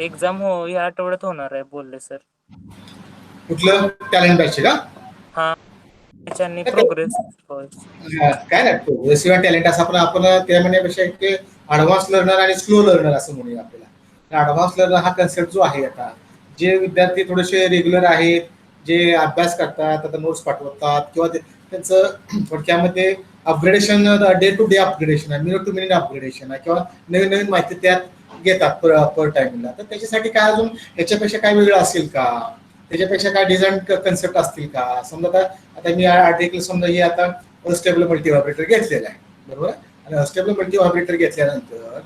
Exam या आठवड्यात होणार आहे बोलले सर. कुठलं टॅलेंट बॅच का? हा, त्याच्यानी प्रोग्रेस होय. काय नाही प्रोग्रेसिव्ह टॅलेंट असं आपण त्या म्हणण्यापेक्षा एक ऍडव्हान्स लर्नर आणि स्लो लर्नर असं म्हणूया आपल्याला. ऍडव्हान्स लर्नर हा कन्सेप्ट जो आहे आता, जे विद्यार्थी थोडेसे रेग्युलर आहेत, जे अभ्यास करतात, आता नोट्स पाठवतात किंवा त्यांचं थोडक्यामध्ये upgradation, day to day upgradation आहे, मिनिट टू मिनिट अपग्रेडेशन आहे, किंवा नवीन नवीन माहिती त्यात घेतात पर टाइमला. तर त्याच्यासाठी काय अजून याच्यापेक्षा काय वेगळं असेल का, त्याच्यापेक्षा काय डिझाईन कन्सेप्ट असतील का? समजा आता मी आर्टिकल समजा हे आता अस्टेबल मल्टी व्हायब्रेटर घेतलेला आहे, बरोबर. आणि अस्टेबल मल्टी व्हायब्रेटर घेतल्यानंतर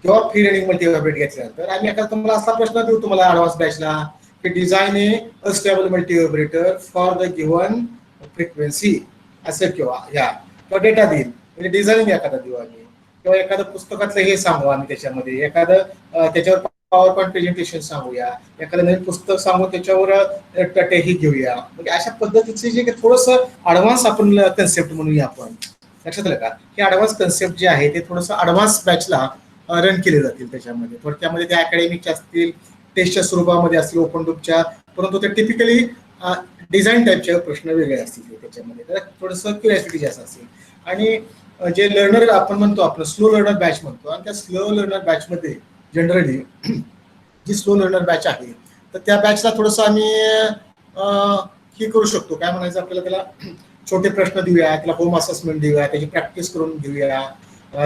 किंवा फ्री रनिंग मल्टी व्हायब्रेटर घेतल्यानंतर आम्ही आता तुम्हाला असा प्रश्न देऊ तुम्हाला ऍडव्हान्स बॅचला की design A astable multi vibrator for the given frequency असं, किंवा डेटा देईल म्हणजे डिझाईनिंग एखादा देऊ आम्ही, किंवा एखादं पुस्तकातलं हे सांगू आम्ही, त्याच्यामध्ये एखादं त्याच्यावर पॉवर पॉईंट प्रेझेंटेशन सांगूया, एखादं नवीन पुस्तक सांगू त्याच्यावर हे घेऊया. म्हणजे अशा पद्धतीचे जे थोडंसं ऍडव्हान्स आपण कन्सेप्ट म्हणूया आपण. लक्षात आलं का? हे ऍडव्हान्स कन्सेप्ट जे आहे ते थोडंसं ऍडव्हान्स बॅचला रन केले जातील. त्याच्यामध्ये थोडक्यामध्ये ते अकॅडमिकच्या असतील, टेस्टच्या स्वरूपामध्ये असतील, ओपन बुकच्या, परंतु ते टिपिकली डिझाईन टाईपचे प्रश्न वेगळे असतील त्याच्यामध्ये. तर थोडंसं क्युरियोसिटी जास्त असेल. आणि जे लर्नर आपण म्हणतो, आपण स्लो लर्नर बॅच म्हणतो, आणि त्या स्लो लर्नर बॅचमध्ये जनरली जी स्लो लर्नर बॅच आहे तर त्या बॅचला थोडंसं आम्ही हे करू शकतो, काय म्हणायचं आपल्याला, त्याला छोटे प्रश्न देऊया, त्याला होम असेसमेंट देऊया, त्याची प्रॅक्टिस करून घेऊया.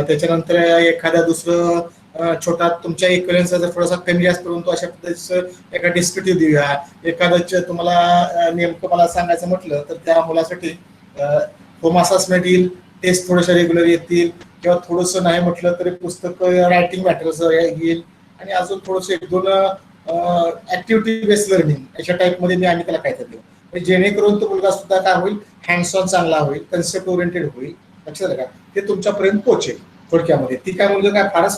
त्याच्यानंतर एखादा दुसरं छोटा तुमच्या इक्वलन्सचा जर थोडासा कमी जास्त करून तो अशा पद्धतीचं एका डिस्क्रिप्टिव्ह देऊया. एखादं तुम्हाला नेमकं मला सांगायचं म्हटलं तर त्या मुलासाठी होम असेसमेंट येईल, टेस्ट थोडंसं रेग्युलर येतील, किंवा थोडंसं नाही म्हटलं तरी पुस्तक रायटिंग मॅटर्स येईल, आणि अजून थोडंसं एक दोन ऍक्टिव्हिटी बेस्ड लर्निंग अशा टाईपमध्ये मी आम्ही त्याला काय करतो, जेणेकरून तो मुलगा सुद्धा काय होईल, हँड्स ऑन चांगला होईल, कन्सेप्ट ओरिएंटेड होईल. लक्षात का? ते तुमच्यापर्यंत पोहोचेल थोडक्यामध्ये. ती काय मुलगा काय फारच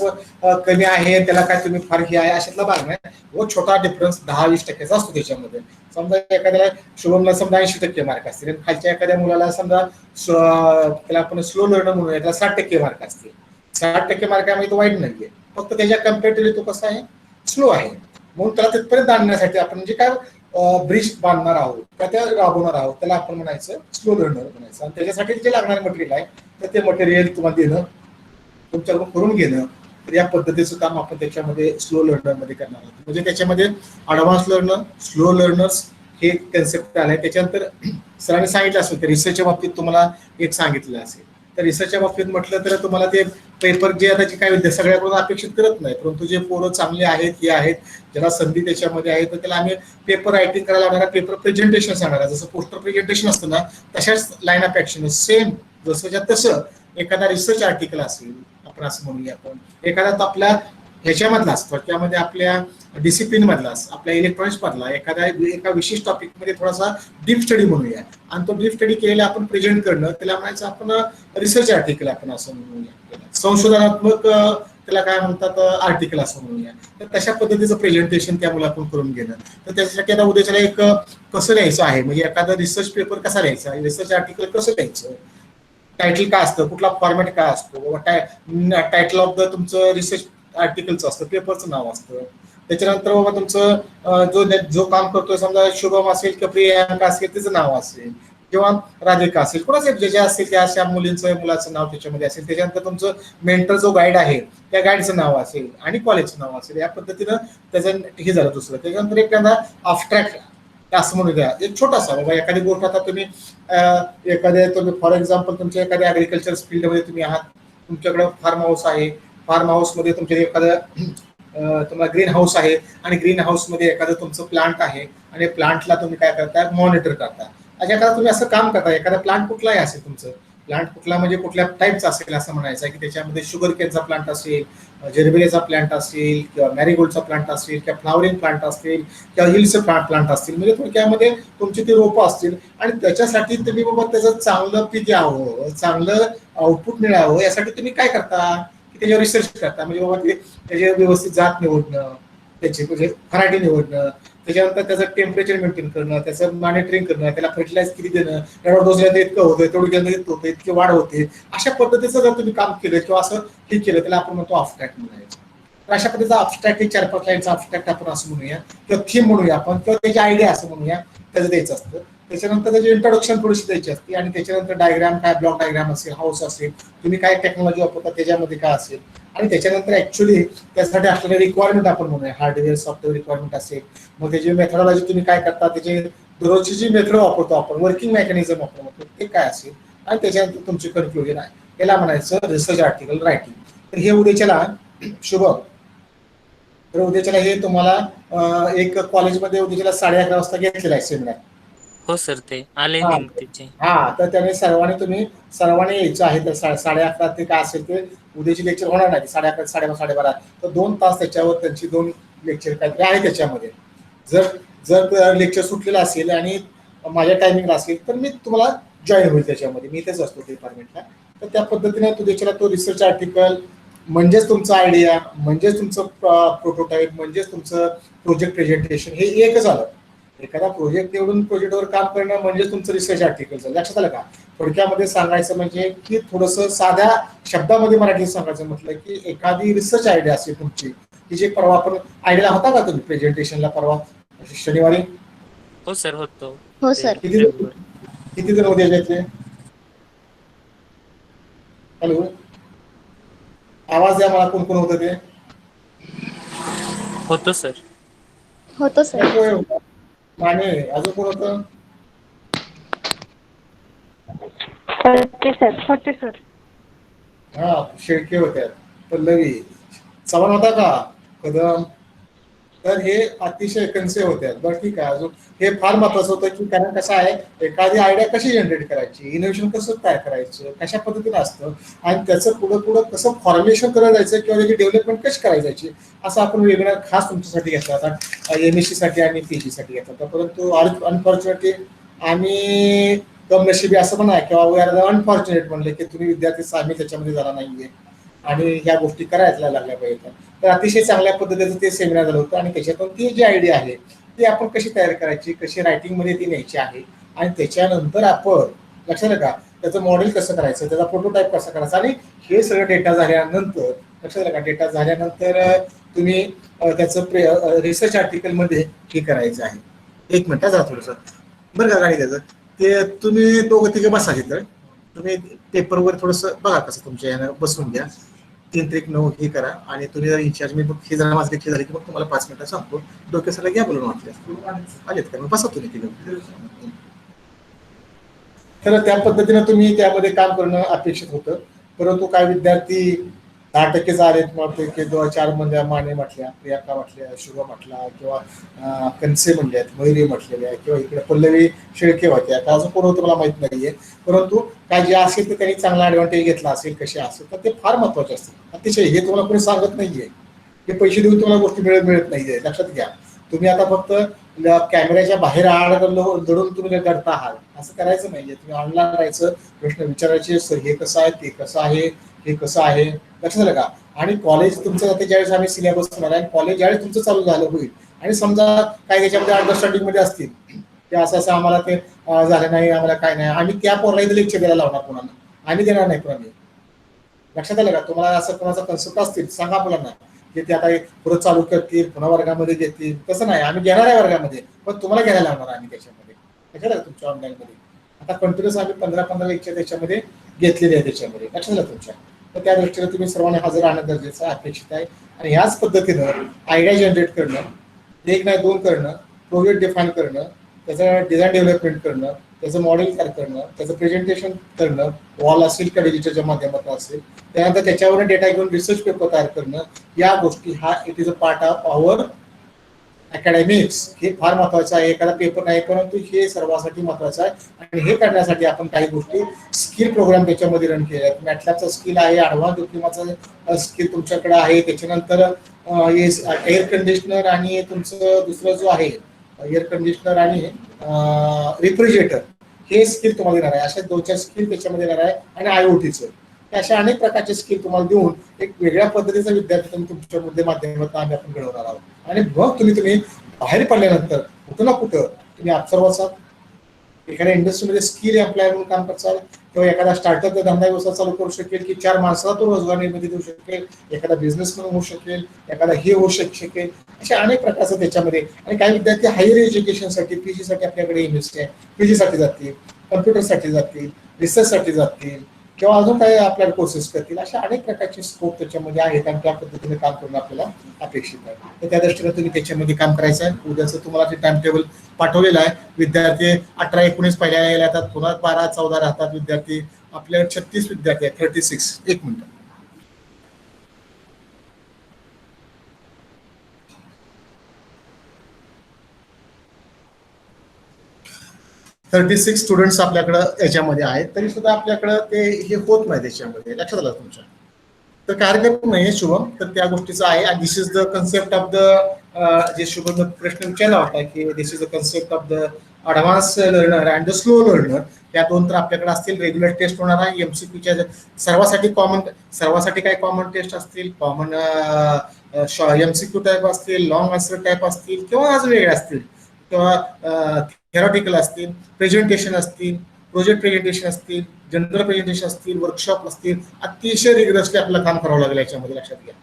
कमी आहे, त्याला काय तुम्ही फार हे आहे अशातला भाग नाही. व छोटा डिफरन्स 10-20% असतो त्याच्यामध्ये. समजा एखाद्याला शुभमला समजा 80% मार्क असतील, खालच्या एखाद्या मुलाला समजा त्याला आपण स्लो लर्नर म्हणूया, त्याला 60% मार्क असतील. 60% मार्कामध्ये तो वाईट नाहीये, फक्त त्याच्या कम्पॅरेटिव्हली तो कसा आहे, स्लो आहे. म्हणून त्याला तिथपर्यंत आणण्यासाठी आपण म्हणजे काय ब्रिज बांधणार आहोत, त्या राबवणार आहोत, त्याला आपण म्हणायचं स्लो लर्नर म्हणायचं. आणि त्याच्यासाठी जे लागणारे मटेरियल आहे तर ते मटेरियल तुम्हाला देणं, तुमच्याकडून करून घेणं. तर या पद्धतीचं काम आपण त्याच्यामध्ये स्लो लर्नर मध्ये करणार आहोत. म्हणजे त्याच्यामध्ये ऍडव्हान्स लर्नर, स्लो लर्नर्स हे कन्सेप्ट आलाय. त्याच्यानंतर सरांनी सांगितलं असेल तर रिसर्चच्या बाबतीत तुम्हाला एक सांगितलं असेल, तर रिसर्चच्या बाबतीत म्हटलं तर तुम्हाला ते पेपर जे आता जे काय सगळ्याकडून अपेक्षित करत नाही, परंतु जे पोरं चांगले आहेत, हे आहेत, ज्याला संधी त्याच्यामध्ये आहे, तर त्याला आम्ही पेपर रायटिंग करायला लागणार, पेपर प्रेझेंटेशन सांगणार. जसं पोस्टर प्रेझेंटेशन असतं ना, तशाच लाईन ऑफ ऍक्शन सेम जसंच्या तसं. एखादा रिसर्च आर्टिकल असेल, आपण असं म्हणूया, आपण एखादा आपल्या ह्याच्यामधला असतो, त्यामध्ये आपल्या डिसिप्लिन मधला, आपल्या इलेक्ट्रॉनिक्स मधला एका विशिष्ट टॉपिक मध्ये थोडासा डीप स्टडी म्हणूया, आणि तो डीप स्टडी केलेला आपण प्रेझेंट करणं, त्याला म्हणायचं आपण रिसर्च आर्टिकल आपण असं म्हणूया, संशोधनात्मक त्याला काय म्हणतात आर्टिकल असं म्हणूया. तर तशा पद्धतीचं प्रेझेंटेशन त्यामुळे आपण करून घेणं. तर त्याच्यासाठी आता उद्याच्याला एक कसं लिहायचं आहे, म्हणजे एखादा रिसर्च पेपर कसा लिहायचा, रिसर्च आर्टिकल कसं लिहायचं, टायटल काय असतं, कुठला फॉर्मॅट काय असतो, टायटल ऑफ द तुमचं रिसर्च आर्टिकलचं असतं, पेपरचं नाव असतं. त्याच्यानंतर बाबा तुमचं जो काम करतोय, समजा शुभम असेल किंवा प्रियांका असेल त्याचं नाव असेल, किंवा राधिका असेल, कोणाचं जे जे असेल त्या अशा मुलाचं नाव त्याच्यामध्ये असेल. त्याच्यानंतर तुमचं मेंटर जो गाईड आहे त्या गाईडचं नाव असेल, आणि कॉलेजचं नाव असेल. या पद्धतीनं त्याचं हे झालं दुसरं. त्याच्यानंतर एखादा अब्स्ट्रॅक्ट असं म्हणू द्या, एक छोटासा बाबा एखादी गोष्ट, आता तुम्ही तुम्ही फॉर एक्झाम्पल तुमच्या एखाद्या ऍग्रिकल्चर फील्डमध्ये तुम्ही आहात, तुमच्याकडे फार्म हाऊस आहे, फार्म हाऊसमध्ये तुमच्या एखादं तुम्हाला ग्रीन हाऊस आहे, आणि ग्रीन हाऊसमध्ये एखादं तुमचं प्लांट आहे, आणि प्लांटला तुम्ही काय करता, मॉनिटर करता. अशा एखादा तुम्ही असं काम करता, एखादा प्लांट कुठलाही असेल, तुमचं प्लांट कुठला म्हणजे कुठल्या टाईपचा असेल असं म्हणायचं आहे, की त्याच्यामध्ये शुगर केनचा प्लांट असेल, जेरबेलेचा प्लांट असेल, किंवा मॅरीगोल्डचा प्लांट असेल, किंवा फ्लावरिंग प्लांट असतील, किंवा हिल्सचे प्लांट असतील. म्हणजे थोडक्यामध्ये तुमची ती रोपं असतील, आणि त्याच्यासाठी तुम्ही बाबा त्याचं चांगलं पीक यावं, चांगलं आउटपुट मिळावं, यासाठी तुम्ही काय करता, की त्याच्यावर रिसर्च करता. म्हणजे बाबा ते त्याचे व्यवस्थित जात निवडणं, त्याची म्हणजे व्हरायटी निवडणं, त्याच्यानंतर त्याचं टेम्परेचर मेंटेन करणं, त्याचं मॉनिटरिंग करणं, त्याला फर्टिलाइज किती देणं, एवढं डोसला इतकं होतं, तेवढं इतकं होतं, इतकी वाढ होते. अशा पद्धतीचं जर तुम्ही काम केलं किंवा असं हे केलं, त्याला आपण म्हणतो अब्स्ट्रॅक्ट म्हणायचं. अशा पद्धतीचा अबस्ट्रॅक्ट 4-5 लाईनचा अबस्ट्रॅक्ट आपण असं म्हणूया किंवा थीम म्हणूया आपण किंवा त्याची आयडिया असं म्हणूया, त्याचं द्यायचं असतं. त्याच्यानंतर त्याची इंट्रोडक्शन थोडीशी द्यायची असते आणि त्याच्यानंतर डायग्राम काय ब्लॉक डायग्राम असेल, हाऊस असेल, तुम्ही काय टेक्नॉलॉजी वापरता त्याच्यामध्ये काय असेल आणि त्याच्यानंतर ऍक्च्युली त्यासाठी असलेले रिक्वायरमेंट आपण म्हणूया हार्डवेअर सॉफ्टवेअर रिक्वायरमेंट असेल, मग त्याची मेथडॉलॉजी तुम्ही काय करता, त्याची दररोजची जी मेथड वापरतो आपण वर्किंग मेकॅनिझम वापरतो ते काय असेल आणि त्याच्यानंतर तुमची कन्क्लुजन आहे. याला म्हणायचं रिसर्च आर्टिकल रायटिंग. तर हे उद्याच्याला शुभ, तर उद्याच्याला हे तुम्हाला एक कॉलेजमध्ये उद्याच्याला 11:30 वाजता घेतलेला आहे सेमिनार. हो सर, ते आले हा लिंक त्याची. हा, तर त्याने सर्वांनी यायचं आहे. तर 11:30 ते काय असेल ते उद्याची लेक्चर होणार नाही 11:30 12:30 12:30, तर 2 तास त्याच्यावर त्यांची 2 लेक्चर काहीतरी आहे त्याच्यामध्ये. जर जर लेक्चर सुटलेलं असेल आणि माझ्या टायमिंगला असेल तर मी तुम्हाला जॉईन होईल त्याच्यामध्ये, मी इथेच असतो डिपार्टमेंटला. तर त्या पद्धतीने उद्याच्याला तो रिसर्च आर्टिकल म्हणजेच तुमचा आयडिया, म्हणजेच तुमचं प्रोटोटाईप, म्हणजेच तुमचं प्रोजेक्ट प्रेझेंटेशन हे एकच आलं. एखादा प्रोजेक्ट निवडून प्रोजेक्टवर काम करणं म्हणजे तुमचं रिसर्च आर्टिकल. लक्षात आलं का? थोडक्यामध्ये सांगायचं म्हणजे की थोडंसं साध्या शब्दामध्ये मराठीत सांगायचं म्हटलं की एखादी रिसर्च आयडिया असेल तुमची की जे परवा आपण आयडिया होता का तुम्ही प्रेझेंटेशनला परवा शनिवारी? हो सर, होतो. हो ते सर. किती जण होते याच्यातले? हॅलो, आवाज द्या मला, कोण कोण होतं ते? होतो सर. होतो सर. माने, अजून कोण होतं? होते सर. हा, शेळके होत्या, पल्लवी, चव्हाण होता का, कदम? तर हे अतिशय कन्से होत्या. बरं ठीक आहे. अजून हे फार महत्वाचं होतं की कारण कसं आहे, एखादी आयडिया कशी जनरेट करायची, इनोव्हेशन कसं तयार करायचं, कशा पद्धतीने असतं आणि त्याचं पुढं पुढं कसं फॉर्म्युलेशन करायला जायचं किंवा त्याची डेव्हलपमेंट कशी करायला जायची, असं आपण वेगळा खास तुमच्यासाठी घेतला होता. MSc साठी आणि PG साठी घेतला होता. परंतु अनफॉर्च्युनेटली आम्ही कमनशिबी असं पण आहे किंवा वी आर अनफॉर्च्युनेट म्हणले की तुम्ही विद्यार्थी सामील त्याच्यामध्ये झाला नाहीये आणि ह्या गोष्टी करायला लागल्या पाहिजेत. तर अतिशय चांगल्या पद्धतीचं ते सेमिनार झालं होतं आणि त्याच्यातून ती जी आयडिया आहे ती आपण कशी तयार करायची, कशी रायटिंगमध्ये ती न्यायची आहे आणि त्याच्यानंतर आपण लक्षात का त्याचं मॉडेल कसं करायचं, त्याचा प्रोटोटाईप कसा करायचा आणि हे सगळं डेटा झाल्यानंतर लक्षात का डेटा झाल्यानंतर तुम्ही त्याचं रिसर्च आर्टिकलमध्ये हे करायचं आहे. एक मिनिट जरा थोडंसं बरं का गाडी त्याचं ते तुम्ही दोघं तिघे बसा तिथं, तुम्ही पेपरवर थोडंसं बघा कसं तुमच्या यानं बसून घ्या. 3-9 हे करा आणि तुम्ही जर इन्चार्ज मी हे जरा माझं लेक्चर झाली की मग तुम्हाला 5 मिनिटं सांगतो. डोक्यासाला घ्या बोलून वाटलं आलेत का, मग बसा तुम्ही तिथं. तर त्या पद्धतीनं तुम्ही त्यामध्ये काम करणं अपेक्षित होतं. परंतु काय विद्यार्थी 10% आलेत, मग पैकी 4 म्हणजे माने म्हटल्या, प्रियांका म्हटल्या, शुभा म्हटला किंवा कनसे म्हणल्यात, मयुरी म्हटलेल्या किंवा इकडे पल्लवी शेळके होत्या. का अजून कोण होतं मला माहित नाहीये. परंतु काय जे असेल तर त्यांनी चांगला ऍडव्हान्टेज घेतला असेल, कसे असेल तर ते फार महत्वाचे असते. अतिशय हे तुम्हाला कोणी सांगत नाहीये, हे पैसे देऊन तुम्हाला गोष्टी मिळत नाहीये, लक्षात घ्या. तुम्ही आता फक्त कॅमेऱ्याच्या बाहेर लढून तुम्ही करता आहात असं करायचं नाहीये. तुम्ही ऑनलाईन राहायचं, प्रश्न विचारायचे, सर हे कसं आहे, ते कसं आहे, हे कसं आहे, लक्षात आलं का? आणि कॉलेज तुमचं जाते ज्यावेळेस आम्ही सिलेबस होणार आहे, कॉलेज ज्यावेळेस तुमचं चालू झालं होईल आणि समजा काय त्याच्यामध्ये अंडरस्टँडिंग मध्ये असतील की असं असं आम्हाला ते झालं नाही, आम्हाला काय नाही, आम्ही त्या पोरला इथे लेक्चर द्यायला लावणार कोणाला, आम्ही देणार नाही कोणाला. लक्षात आलं का? तुम्हाला असं कोणाचा कन्सेप्ट असतील सांगा मुलांना की ते आता पुढे चालू करतील, पुन्हा वर्गामध्ये घेतील, तसं नाही, आम्ही घेणार आहे वर्गामध्ये, पण तुम्हाला घ्यायला लावणार आम्ही त्याच्यामध्ये. लक्षात आलं तुमच्या ऑनलाईनमध्ये आता कंटिन्युअस आम्ही 15-15 लेक्चर त्याच्यामध्ये घेतलेले आहे त्याच्यामध्ये, लक्षात आलं तुमच्या. तर त्या दृष्टीने तुम्ही सर्वांनी हजर राहणं गरजेचं अपेक्षित आहे आणि ह्याच पद्धतीनं आयडिया जनरेट करणं, 1 नाही 2 करणं, प्रोजेक्ट डिफाईन करणं, त्याचं डिझाईन डेव्हलपमेंट करणं, त्याचं मॉडेल तयार करणं, त्याचं प्रेझेंटेशन करणं, वॉल असेल किंवा डिजिटलच्या माध्यमातून असेल, त्यानंतर त्याच्यावर डेटा घेऊन रिसर्च पेपर तयार करणं, या गोष्टी हा it is a part of our academics. हे फार महत्वाचं आहे. एखादा पेपर नाही, परंतु हे सर्वांसाठी महत्वाचं आहे आणि हे करण्यासाठी आपण काही गोष्टी स्किल प्रोग्राम त्याच्यामध्ये रन केले आहेत. मॅटलॅबचा स्किल आहे, ॲडव्हान्स डिप्लोमाचा स्किल तुमच्याकडे आहे, त्याच्यानंतर एअर कंडिशनर आणि तुमचं दुसरं जो आहे एअर कंडिशनर आणि रेफ्रिजरेटर हे स्किल तुम्हाला देणार आहे. अशा 2-4 स्किल त्याच्यामध्ये देणार आहे आणि IoTचं अशा अनेक प्रकारचे स्किल तुम्हाला देऊन एक वेगळ्या पद्धतीचा विद्यार्थी तुमच्या मध्ये माध्यमातून आम्ही आपण घडवणार आहोत आणि मग तुम्ही बाहेर पडल्यानंतर कुठं ना कुठं तुम्ही अप्सर असाल, एखाद्या इंडस्ट्रीमध्ये स्किल एम्प्लॉयर म्हणून काम करताल किंवा एखादा स्टार्टअप धंदा व्यवसाय चालू करू शकेल की 4 माणसाला तो रोजगार निर्मिती देऊ शकेल, एखादा बिझनेस म्हणून होऊ शकेल, एखादा हे होऊ शकेल. अशा अनेक प्रकारचं त्याच्यामध्ये. आणि काही विद्यार्थी हायर एज्युकेशनसाठी पीजीसाठी आपल्याकडे इन्व्हेस्ट आहे, पीजीसाठी जातील, कम्प्युटरसाठी जातील, रिसर्चसाठी जातील किंवा अजून काही आपल्याला कोर्सेस करतील. अशा अनेक प्रकारचे स्कोप त्याच्यामध्ये आहेत आणि त्या पद्धतीने काम करणं आपल्याला अपेक्षित आहे. तर त्या दृष्टीने तुम्ही त्याच्यामध्ये काम करायचं आहे. उद्याचं तुम्हाला ते टाइम टेबल पाठवलेलं आहे. विद्यार्थी 18-19 पहिल्या यायला येतात, पुन्हा 12-14 राहतात विद्यार्थी. आपल्याकडे 36 विद्यार्थी आहेत. 36. एक मिनिट. थर्टी सिक्स स्टुडंट्स आपल्याकडं याच्यामध्ये आहेत. तरी सुद्धा आपल्याकडं ते हे होत नाही त्याच्यामध्ये. लक्षात आलं तुमच्या? तर कार्यक्रम नाही शुभम, तर त्या गोष्टीचं आहे. आणि this is the concept of the जे शुभम प्रश्न विचारला होता की this is the concept of the advance learner and the slow learner. त्या दोन तर आपल्याकडे असतील. रेग्युलर टेस्ट होणार आहे एमसीक्यूच्या सर्वांसाठी काय कॉमन टेस्ट असतील, कॉमन एमसीक्यू टाईप असतील, लॉंग आन्सर टाईप असतील किंवा आज वेगळे असतील किंवा थेरॉटिकल असतील, प्रेझेंटेशन असतील, प्रोजेक्ट प्रेझेंटेशन असतील, जनरल प्रेझेंटेशन असतील, वर्कशॉप असतील. अतिशय रिगरसली आपल्याला काम करावं लागेल याच्यामध्ये. लक्षात घ्या.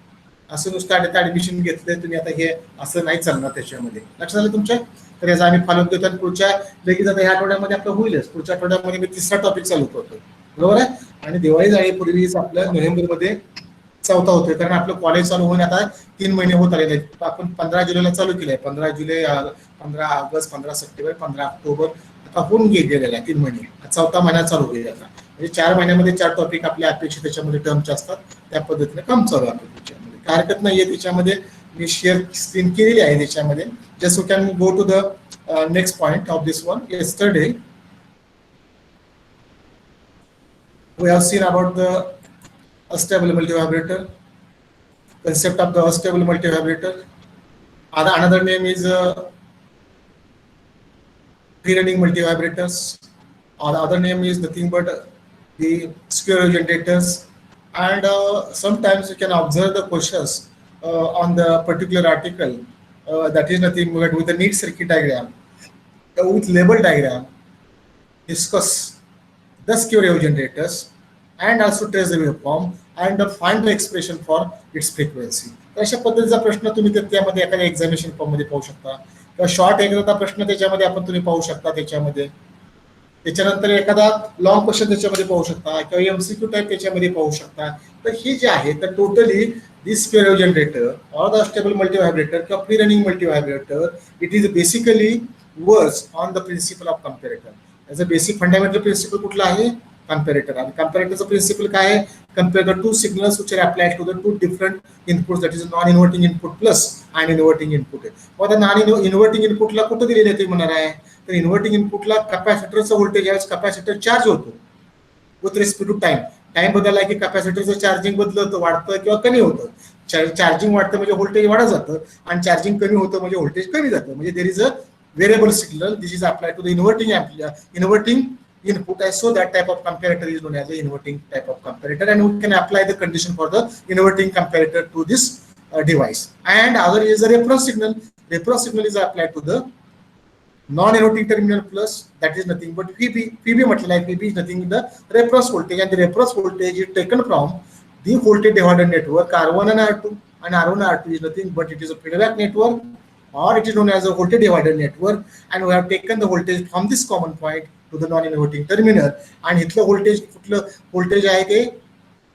असं नुसतं आता ऍडमिशन घेतलंय तुम्ही आता हे असं नाही चालणार त्याच्यामध्ये. लक्षात आलं तुमच्या? तर याचा आम्ही फॉलोअप देतो आणि पुढच्या लगेच आता ह्या आठवड्यामध्ये आपलं होईलच. पुढच्या आठवड्यामध्ये मी 3रा टॉपिक चालू करतो. बरोबर आहे. आणि दिवाळी जाण्यापूर्वीच आपलं नोव्हेंबरमध्ये 4था होतोय. कारण आपलं कॉलेज चालू होऊन आता 3 महिने होत आलेले आहेत. आपण 15 जुलैला चालू केलंय. 15 जुलै, 15 ऑगस्ट, 15 सप्टेंबर, 15 ऑक्टोबर आता होऊन गेलेला आहे. 3 महिने. 4था महिना चालू होईल आता. म्हणजे 4 महिन्यामध्ये 4 टॉपिक आपल्या अपेक्षित त्याच्यामध्ये टर्मचे असतात. त्या पद्धतीने काम चालू आहे त्याच्यामध्ये. काय हरकत नाहीये त्याच्यामध्ये. मी शेअर स्क्रीन केलेली आहे त्याच्यामध्ये. Just you can go to the next point of this one. Yesterday we have seen about the stable multivibrator, concept of the stable multivibrator. Another name is free running multivibrators, or the other name is nothing but the square wave generators. And sometimes you can observe the questions on the particular article that is nothing but with the neat circuit diagram, with label diagram, discuss the square wave generators and also trace the waveform and find the expression for its frequency. तर अशा पद्धतीचा प्रश्न तुम्ही त्यामध्ये एखाद्या examination form मध्ये पाहू शकता किंवा शॉर्ट एखादा प्रश्न त्याच्यामध्ये आपण तुम्ही पाहू शकता त्याच्यामध्ये. त्याच्यानंतर एखादा लॉंग क्वेश्चन त्याच्यामध्ये पाहू शकता किंवा एमसीक्यू टाईप त्याच्यामध्ये पाहू शकता. तर ही जे आहे तर totally this square wave generator or the stable multivibrator किंवा free running multivibrator it is basically works on the principle of comparator. याचा बेसिक फंडामेंटल प्रिन्सिपल कुठला आहे? कंपॅरेटर. आणि कंपॅरेटरचं प्रिन्सिपल काय आहे? Compare the two signals which are applied to the two different inputs, that is non inverting input plus आणि inverting input आहे. मग आता नॉन इन्व्हर्टिंग इनपुटला कुठं दिलेलं आहे ते म्हणणार आहे? तर इन्व्हर्टिंग इनपुटला कॅपॅसिटरचं व्होल्टेज ज्यावेळेस कॅपॅसिटर चार्ज होतो with respect to time. Time बदलला की कॅपॅसिटरचं चार्जिंग बदलतं, वाढतं किंवा कमी होतं. चार्जिंग वाढतं म्हणजे व्होल्टेज वाढत जातं आणि चार्जिंग कमी होतं म्हणजे व्होल्टेज कमी जातं. म्हणजे there is a variable signal. This is applied to the inverting input. So that type of comparator is known as the inverting type of comparator, and we can apply the condition for the inverting comparator to this device. And other is the reference signal. Reference signal is applied to the non-inverting terminal plus, that is nothing but VB. VB मतलब VB is nothing but the reference voltage, and the reference voltage is taken from the voltage divider network R1 and R2, and R1 and R2 is nothing but it is a feedback network, or it is known as a voltage divider network, and we have taken the voltage from this common point to the non-inverting terminal. And इथलं voltage कुठलं voltage आहे ते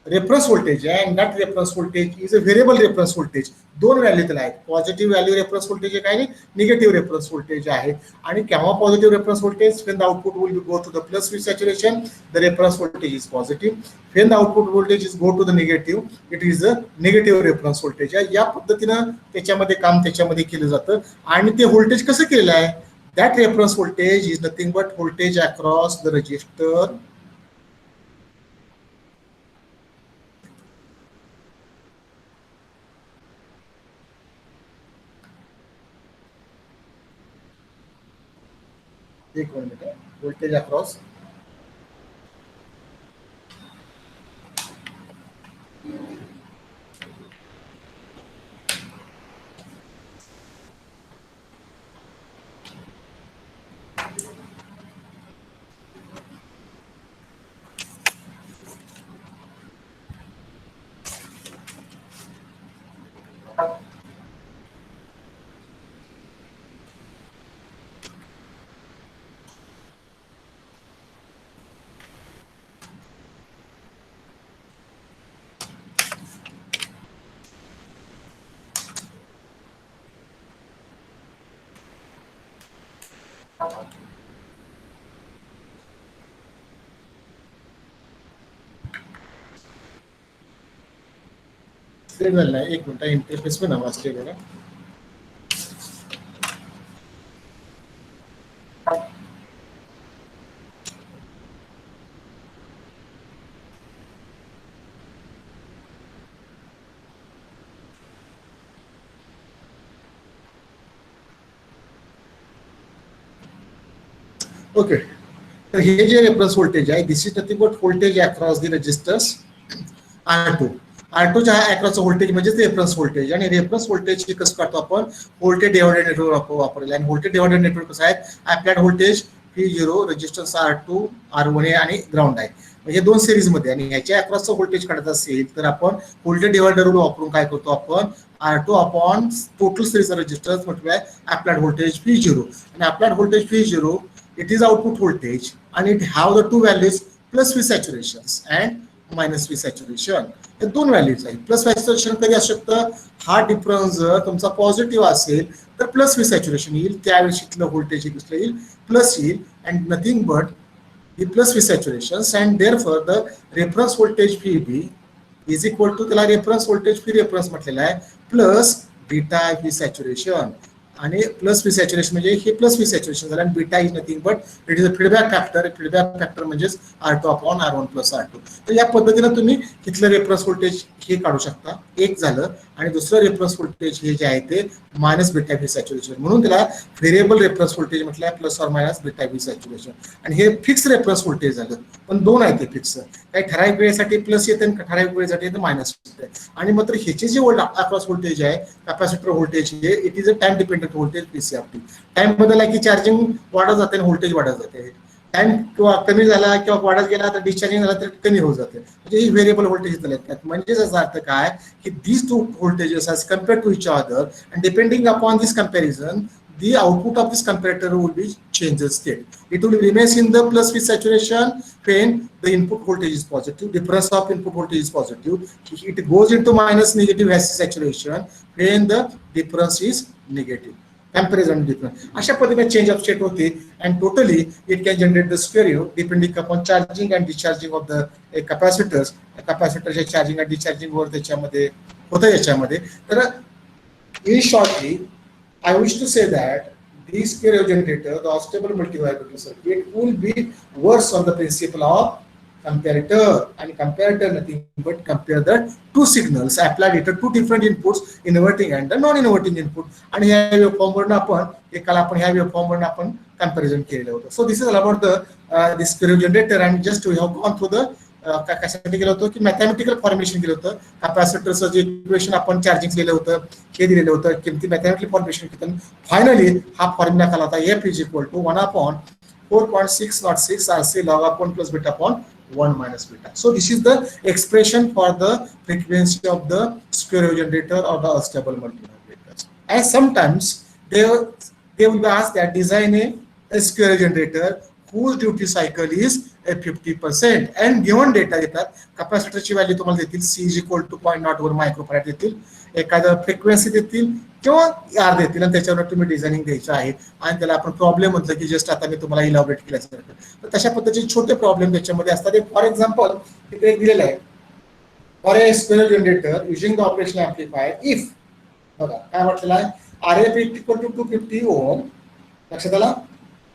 reference voltage आहे. And that reference voltage is a variable reference voltage. दोन value त्याला आहेत. Positive value reference voltage आहे आणि निगेटिव्ह रेफरन्स व्होल्टेज आहे. आणि केव्हा positive reference voltage? when the output will go to the plus with saturation, the reference voltage is positive. when the output voltage is go to the negative, it is a negative reference voltage. या पद्धतीनं त्याच्यामध्ये काम त्याच्यामध्ये केलं जातं. आणि ते voltage कसं केलेलं आहे? that reference voltage is nothing but voltage across the resistor एक मिनिट आहे. voltage across सेव्ह झालं नाही, एक मिनिट इंटरफेस पण वाचले बघा. ओके, तर हे जे रेफरन्स व्होल्टेज आहे, this is nothing but voltage across the resistors R2. R2च्या अक्रॉसचं व्होल्टेज म्हणजे रेफरन्स व्होल्टेज, आणि रेफरन्स व्होल्टेज हे कसं काढतो आपण, व्होल्टेज डिवायडेड नेटवर्क वापरलेलं. आणि व्होल्टेज डिवायडेड नेटवर्क कसं आहे, applied voltage V0, resistance R2, R1 आणि ग्राउंड आहे, म्हणजे दोन सिरीज मध्ये. आणि ह्याच्या अक्रॉसचं व्होल्टेज काढत असेल तर आपण व्होल्टेज डिवायडर वापरून काय करतो, आपण R2 upon total series resistance multiply applied voltage V0. आणि applied voltage V0 it is output voltage and it have the two values plus V saturations and minus V saturation. हे दोन values आहेत. Plus V saturation कधी असू शकतं, हा difference जर तुमचा पॉझिटिव्ह असेल तर प्लस व्ही सॅच्युरेशन येईल, त्यावेळेस इथलं व्होल्टेज कसलं येईल, प्लस येईल. And nothing but the plus V saturations, and therefore the reference voltage VB is equal to, त्याला रेफरन्स व्होल्टेज V रेफरन्स म्हटलेला आहे, प्लस बीटा V सॅच्युरेशन. आणि प्लस व्ही सॅच्युरेशन म्हणजे हे प्लस व्ही सॅच्युरेशन झालं, आणि beta is nothing but it is a feedback factor. Feedback factor म्हणजेच R2 upon R1 plus R2. तर या पद्धतीनं तुम्ही इथलं रेफरन्स व्होल्टेज हे काढू शकता, एक झालं. आणि दुसरं रेफरन्स व्होल्टेज हे जे आहे ते मायनस बीटा व्ही सॅच्युरेशन, म्हणून त्याला व्हेरिएबल रेफरन्स व्होल्टेज म्हटलं आहे, plus or minus beta V saturation. आणि हे फिक्स रेफरन्स व्होल्टेज झालं, पण दोन आहे ते फिक्स, काही ठराविक वेळेसाठी प्लस येते आणि ठराविक वेळेसाठी मायनस येते. आणि मात्र ह्याचे जे अक्रॉस व्होल्टेज आहे, कॅपॅसिटर व्होल्टेज हे it is a time dependent voltage PCRT. Time बदलला की चार्जिंग वाढत जाते आणि व्होल्टेज वाढत जाते. टाइम किंवा कमी झाला किंवा वाढत गेला तर डिस्चार्जिंग झाला तर कमी होत जाते, म्हणजे ही व्हेरिएबल व्होल्टेज येतात. म्हणजे याचा अर्थ काय की these two voltages as compared to each other, and depending upon this comparison the output of this comparator will be changes state. It will remains in the plus V saturation when the input voltage is positive, difference of input voltage is positive. It goes into minus negative V saturation when the difference is negative. Comparison difference. अशा पद्धतीने change of state होते, and totally it can generate the stereo depending upon charging and discharging of the capacitors. कॅपॅसिटरच्या charging आणि discharging वर त्याच्यामध्ये होतं याच्यामध्ये. तर in shortly I wish to say that this stereo generator, the stable multivibrator circuit, will be worse on the principle of comparator. And comparator nothing but compare the two signals applied at two different inputs, inverting and the non-inverting input. आणि ह्या waveform वरून आपण एकाला आपण ह्या waveform वरून आपण comparison केलेलं होतं. So this is all about the this stereo generator. And just we have gone through the कशासाठी केलं होतं की मॅथमॅटिकल फॉर्मेशन केलं होतं. कॅपॅसिटरचं जे इक्वेशन आपण चार्जिंग केलेलं होतं हे दिलेलं होतं, किमती मॅथमॅटिकल फॉर्मेशन केलं. फायनली हा फॉर्म्युला काढला होता, F is equal to 1 upon 4.606 RC log of 1 plus beta upon 1 minus beta. So this is the expression for the frequency of the stereo generator or the unstable multivibrator. And sometimes they will be asked that design a stereo generator whose duty cycle is 50%, and given data देतात, कॅपॅसिटरची value तुम्हाला देतील, C is equal to 0.01 microfarad देतील, एखादं frequency देतील किंवा R देतील, आणि त्याच्यावर तुम्ही डिझायनिंग द्यायचं आहे. आणि त्याला आपण प्रॉब्लेम म्हटलं की जस्ट आता मी तुम्हाला इलॅबोरेट केल्यासारखं. तर तशा पद्धतीचे छोटे प्रॉब्लेम त्याच्यामध्ये असतात. फॉर एक्झाम्पल तिथे एक दिलेलं आहे, for a stereo generator using the operation amplifier if, बघा काय म्हटलेलं आहे, RF इक्वल टू 250 ओम, लक्षात आला,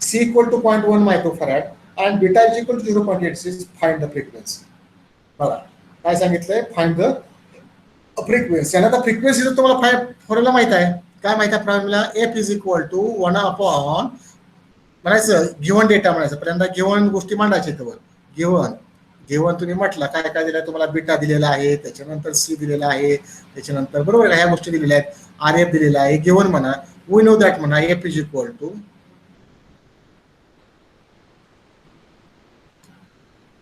C equal to 0.1 microfarad and beta is equal to 0.86, find the frequency. बघा काय सांगितलंय, फाइंड द फ्रिक्वेन्सी. आणि आता फ्रिक्वेन्सी जर तुम्हाला फॉर्म्युला माहित आहे, काय माहित आहे formula, F is equal to 1 upon म्हणायचं गिव्हन डेटा म्हणायचं, पहिल्यांदा गिव्हन गोष्टी मांडायच्या त्यावर. गिव्हन तुम्ही म्हटलं काय काय दिलं तुम्हाला, बीटा दिलेला आहे, त्याच्यानंतर सी दिलेला आहे, त्याच्यानंतर बरोबर ह्या गोष्टी दिलेल्या आहेत, आर एफ दिलेला आहे, गिव्हन म्हणा, वी नो दॅट म्हणा, F is equal to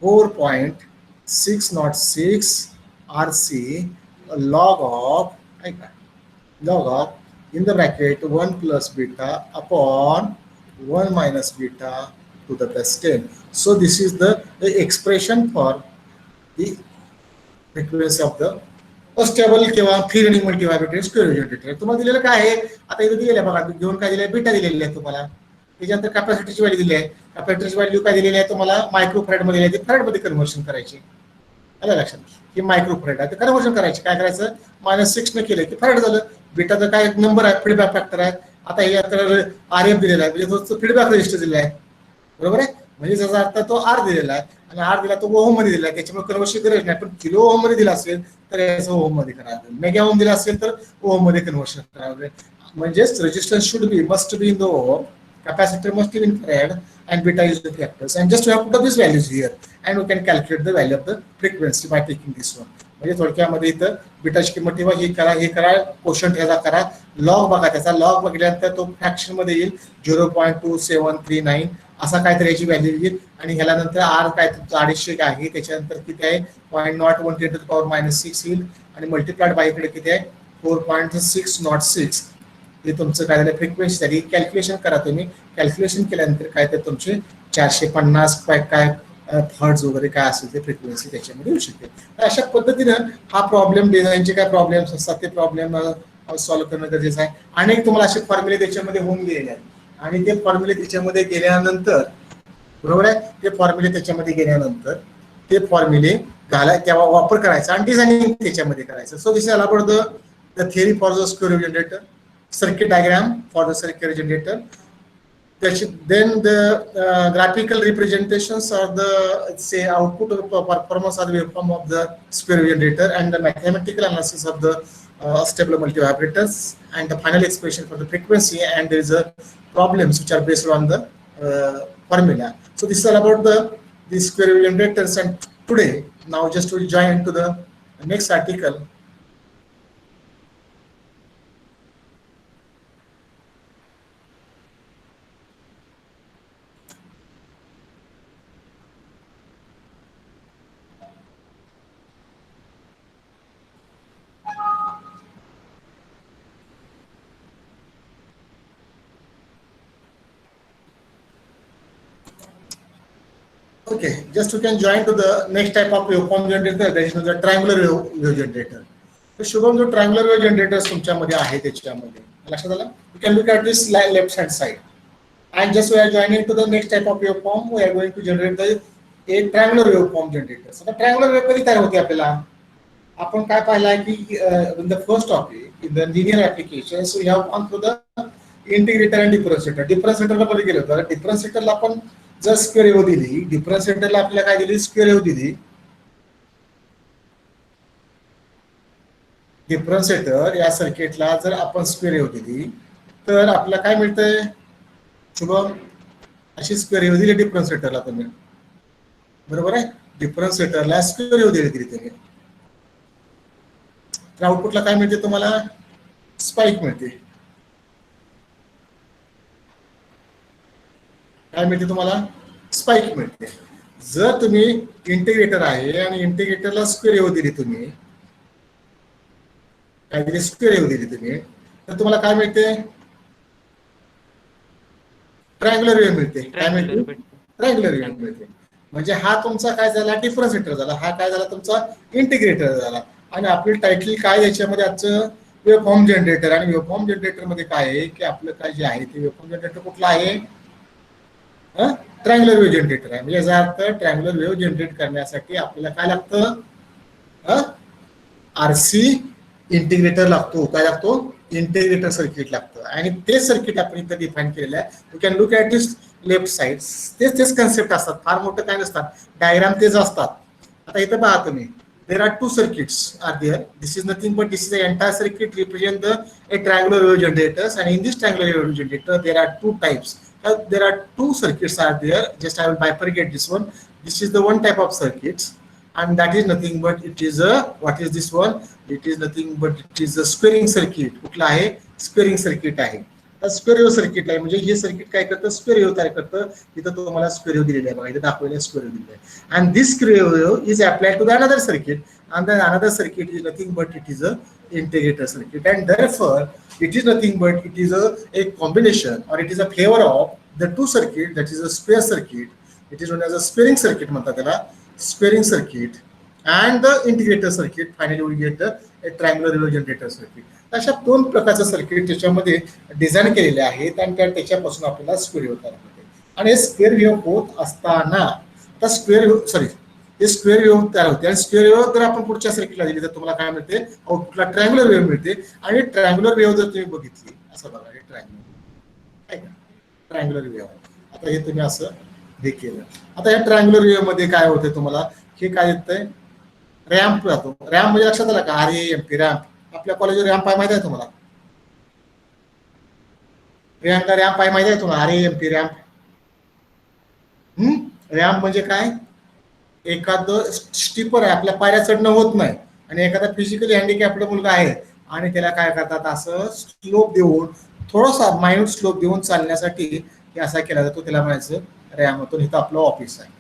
4.606 RC log of in the bracket 1 plus beta upon 1 minus beta to the base 10. So this is the expression for the frequency of the stable किंवा free running मल्टीव्हायब्रेटर stereo generator. तुम्हाला दिलेलं काय आहे, आता इथे दिलेलं आहे बघा, घेऊन काय दिलंय, बीटा दिलेली आहे तुम्हाला. त्याच्यानंतर कॅपॅसिटीची व्हॅल्यू दिली आहे. कॅपॅसिटीची व्हॅल्यू काय दिलेली आहे तुम्हाला मायक्रो फॅरेड मध्ये दिली आहे, फॅरेडमध्ये कन्व्हर्शन करायची. आलं लक्षात? ही मायक्रो फॅरेड आहे, कन्व्हर्शन करायची. काय करायचं, -6 ने केलं की फॅरेड झालं. बीटाचा काय नंबर आहे, फीडबॅक फॅक्टर आहे. आता हे RF दिलेला आहे, म्हणजे तो फीडबॅक रेजिस्टर दिलेला आहे, बरोबर आहे. म्हणजे त्याचा अर्थ तो R दिलेला आहे आणि R दिला तो ओहम मध्ये दिला आहे, त्याच्यामुळे कन्व्हर्शन गरज नाही. पण किलो ओहम मध्ये दिला असेल तर याचं ओहम मध्ये करावं, मेगा ओहम दिला असेल तर ओहम मध्ये कन्व्हर्शन करावं. म्हणजेच resistance should be must be in the ohm, capacitor must be in farad, and beta is the factors, and just you have to put up these values here and we can calculate the value of the frequency by taking this one. म्हणजे थोडक्यामध्ये इथं बीटाची किंमत ठेवा, हे करा quotient ह्याचा करा, log बघा, त्याचा लॉग बघितल्यानंतर तो फ्रॅक्शन मध्ये येईल 0.2739 असा काहीतरी याची व्हॅल्यू येईल. आणि ह्याला नंतर आर काय तुमचं 250 आहे, त्याच्यानंतर किती आहे 0.0110 to the power -6 येईल आणि मल्टिप्लाइड बाय इकडे किती आहे 4.606. हे तुमचं काय झालं फ्रिक्वेन्सी झाली. कॅल्क्युलेशन करा तुम्ही, कॅल्क्युलेशन केल्यानंतर काय तर तुमचे 450 काय हर्ट्ज वगैरे काय असेल ते फ्रिक्वेन्सी त्याच्यामध्ये येऊ शकते. तर अशा पद्धतीनं हा प्रॉब्लेम, डिझाईनचे काय प्रॉब्लेम्स असतात ते प्रॉब्लेम सॉल्व्ह करणं गरजेचं आहे. अनेक तुम्हाला असे फॉर्म्युले त्याच्यामध्ये होऊन गेलेले आहेत आणि ते फॉर्म्युले त्याच्यामध्ये गेल्यानंतर, बरोबर आहे, ते फॉर्म्युले त्याच्यामध्ये गेल्यानंतर ते फॉर्म्युले तेव्हा वापर करायचा आणि डिझायनिंग त्याच्यामध्ये करायचं. So this is about the theory for the square generator, circuit diagram for the circuit generator. Then the graphical representations are the say output of the performance or the waveform of the square generator, and the mathematical analysis of the stable multivibrators, and the final expression for the frequency, and there is a problems which are based on the formula. So this is all about the square generators. And today now just to join into the next article. Okay, just you can join to the next type of waveform generator, that is the triangular wave generator. तर शुभम जो triangular wave generators तुमच्यामध्ये आहे त्याच्यामध्ये लक्षात आलं. You can look at this left hand side and just we are joining to the next type of waveform. We are going to generate a triangular waveform generator. So the triangular wave कधी तयार होते आपल्याला, आपण काय पाहिलं आहे की in the first topic in the linear applications we have gone through the integrator and differentiator. differentiatorला कधी गेलो होतो, differentiatorला आपण जर स्क्वेअर वेव्ह दिली, डिफरन्शिएटरला आपल्याला काय दिली स्क्वेअर वेव्ह दिली. डिफरन्शिएटर या सर्किटला जर आपण स्क्वेअर वेव्ह दिली तर आपल्याला काय मिळतंय शुभम, अशी स्क्वेअर वेव्ह दिली डिफरन्शिएटरला तुम्ही, बरोबर आहे. डिफरन्शिएटरला स्क्वेअर वेव्ह दिली त्याने, तर आउटपुटला काय मिळते तुम्हाला स्पाइक मिळते. काय मिळते तुम्हाला स्पाइक मिळते. जर तुम्ही इंटिग्रेटर आहे आणि इंटिग्रेटरला स्क्वेअर वेव्ह दिली तुम्ही, काय दिली स्क्वेअर वेव्ह दिली तुम्ही, तर तुम्हाला काय मिळते ट्रायंगुलर वेव्ह मिळते. काय मिळते ट्रायंगुलर वेव्ह मिळते. म्हणजे हा तुमचा काय झाला डिफरन्शिएटर झाला, हा काय झाला तुमचा इंटिग्रेटर झाला. आणि आपली टायटल काय याच्यामध्ये आजचं वेव्हफॉर्म जनरेटर. आणि वेव्हफॉर्म जनरेटर मध्ये काय आहे की आपलं काय जे आहे ते वेव्हफॉर्म जनरेटर कुठलं आहे, ट्रायंगुलर वेव्ह जनरेटर आहे. म्हणजे याचा अर्थ ट्रायंगुलर वेव्ह जनरेट करण्यासाठी आपल्याला काय लागतं RC इंटिग्रेटर लागतो. काय लागतो इंटिग्रेटर सर्किट लागतं. आणि ते सर्किट आपण इथं डिफाईन केलेलं आहे. You can look at this left side. तेच कन्सेप्ट असतात, फार मोठं काय नसतात, डायग्राम तेच असतात. आता इथं पहा तुम्ही, there are two circuits are there. This is nothing but this is the entire circuit represent a triangular wave generators, and in this triangular wave generator there are two types. There are two circuits are there. Just I will bifurcate this one. This is the one type of circuits, and that is nothing but it is a, what is this one, it is nothing but it is a squaring circuit. कुठला आहे squaring circuit आहे. तर square wave circuit आहे, म्हणजे हे circuit काय करतं square wave तयार करतं. इथं तुम्हाला स्क्वेअर वेव्ह दिलेलं आहे बघा, इथं दाखवलेलं स्क्वेअर वेव्ह दिलेलं आहे. and this square wave is applied to the another circuit, and then another circuit is nothing but it is a integrator circuit, and therefore it is nothing but it is a combination or it is a flavor of the two circuit, that is a square circuit. It is known as a squaring circuit म्हणतात त्याला, squaring circuit. and the integrator circuit. Finally we get the triangular wave generator circuit. अशा दोन प्रकारचं circuit त्याच्यामध्ये design केलेले आहेत आणि त्याच्यापासून आपल्याला स्क्वेअर वेव्ह तयार होते. आणि हे स्क्वेअर वेव्ह होत असताना तर स्क्वेअर सॉरी हे स्क्वेअर वेव्ह तयार होते आणि स्क्वेअर वेव्ह जर आपण पुढच्या सर्किटला दिली तर तुम्हाला काय मिळते, आउटपुटला ट्रायंग्युलर वेव्ह मिळते. आणि ट्रायंग्युलर वेव्ह जर तुम्ही बघितली असं बघा, हे ट्रायंग्युलर वेव्ह. आता हे तुम्ही असं हे केलं. आता या ट्रायंग्युलर वेव्ह मध्ये काय होते तुम्हाला, हे काय येतंय, रॅम्प राहतो. रॅम्प म्हणजे लक्षात आला का, RAMP रॅम्प. आपल्या कॉलेजवर रॅम्प आहे माहिती आहे तुम्हाला, रॅम्प आहे माहिती आहे तुम्हाला, RAMP रॅम्प. रॅम्प म्हणजे काय, एखादं स्टिपर आहे, आपल्या पायऱ्या चढणं होत नाही आणि एखादा फिजिकली हँडिकॅप्ड मुलगा आहे आणि त्याला काय करतात, असं स्लोप देऊन, थोडासा मायन्यूट स्लोप देऊन चालण्यासाठी हे असा केला जातो, त्याला म्हणायचं रॅम्प होतो. इथं आपलं ऑफिस आहे,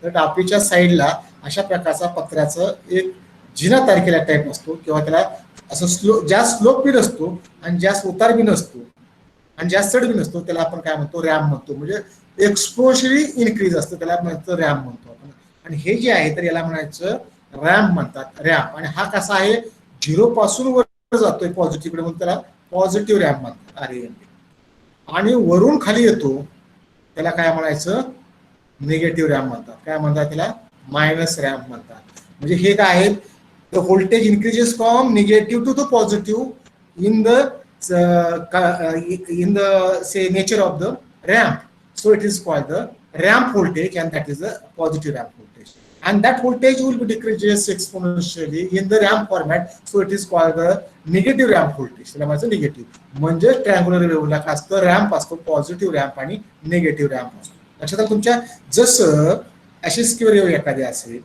तर डापीच्या साईडला अशा प्रकारचा पत्र्याचं एक जिना तयार केल्या टाईप असतो, किंवा त्याला असं जास्त स्लोप बी नसतो आणि जास्त उतार बी नसतो आणि जास्त चढ बी नसतो, त्याला आपण काय म्हणतो, रॅम्प म्हणतो. म्हणजे एक्सपोजरी इन्क्रीज असतं, त्याला म्हणतो रॅम्प म्हणतो आपण. आणि हे जे आहे तर याला म्हणायचं रॅम्प म्हणतात, रॅम्प. आणि हा कसा आहे, 0 पासून वर जातोय पॉझिटिव्ह म्हणून त्याला पॉझिटिव्ह रॅम्प म्हणतात, RAMP. आणि वरून खाली येतो त्याला काय म्हणायचं, निगेटिव्ह रॅम्प म्हणतात. काय म्हणतात त्याला, मायनस रॅम्प म्हणतात. म्हणजे हे काय आहे, the voltage increases from negative to the positive in the say nature of the ramp. So it is called the ramp voltage, and that is the positive ramp voltage. And that voltage will be decreases exponentially in the ramp format. So it is called the negative ramp voltage. त्याला म्हणायचं negative. म्हणजे triangular वेव्हला काय असतं, ramp असतो, positive ramp आणि negative ramp असतो. लक्षात आलं तुमच्या. जसं अशी स्क्वेअर वेव्ह एखादी असेल,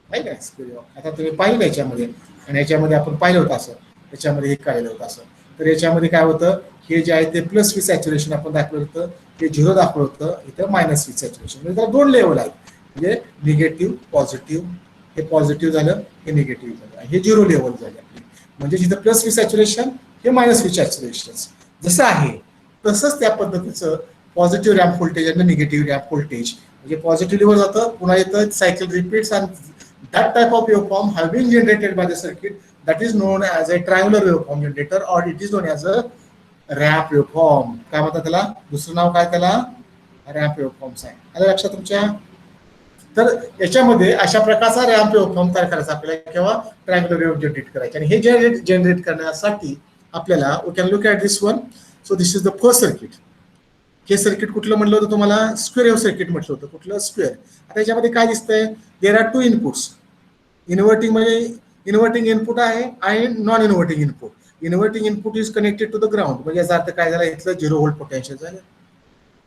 माहिती आहे स्क्वेअर वेव्ह, आता तुम्ही पाहिलं याच्यामध्ये, आणि याच्यामध्ये आपण पाहिलं होतं असं, याच्यामध्ये हे काढलं होतं असं. तर याच्यामध्ये काय होतं, हे जे आहे ते प्लस वी सॅच्युरेशन आपण दाखवलं होतं, हे 0 दाखवलं होतं, इथं मायनस वी सॅच्युरेशन. म्हणजे त्याला 2 लेवल आहेत, म्हणजे निगेटिव्ह पॉझिटिव्ह. हे पॉझिटिव्ह झालं, हे निगेटिव्ह झालं, हे 0 लेवल झाले आपली. म्हणजे जिथं प्लस वी सॅच्युरेशन, हे मायनस वी सॅच्युरेशन. जसं आहे तसंच त्या पद्धतीचं पॉझिटिव्ह रॅम्प व्होल्टेज आणि निगेटिव्ह रॅम्प व्होल्टेज. म्हणजे पॉझिटिव्ह वर जातं, पुन्हा येतं, सायकल रिपीट्स, आणि that type of waveform have been generated by the circuit, that is known as a triangular waveform generator, or it is known as a ramp waveform. काय म्हणतात त्याला, दुसरं नाव काय त्याला, रॅम्प वेव्हफॉर्म्स आहे. आलं लक्षात तुमच्या. तर याच्यामध्ये अशा प्रकारचा रॅम्प वेव्हफॉर्म तयार करायचा आपल्याला, किंवा ट्रायंग्युलर वेव्ह जनरेट करायची. आणि हे जनरेट करण्यासाठी आपल्याला we can look at this one. So this is the first circuit. हे सर्किट कुठलं म्हटलं होतं तुम्हाला, स्क्वेअर वेव्ह सर्किट म्हटलं होतं. कुठलं, स्क्वेअर. आता याच्यामध्ये काय दिसतंय, देर आर 2 इनपुट्स. इन्व्हर्टिंग म्हणजे इन्व्हर्टिंग इनपुट आहे आणि non inverting input. Inverting input is connected to the ground, म्हणजे याचा अर्थ काय झाला, इथलं 0 व्होल्ट पोटेन्शियल झालं.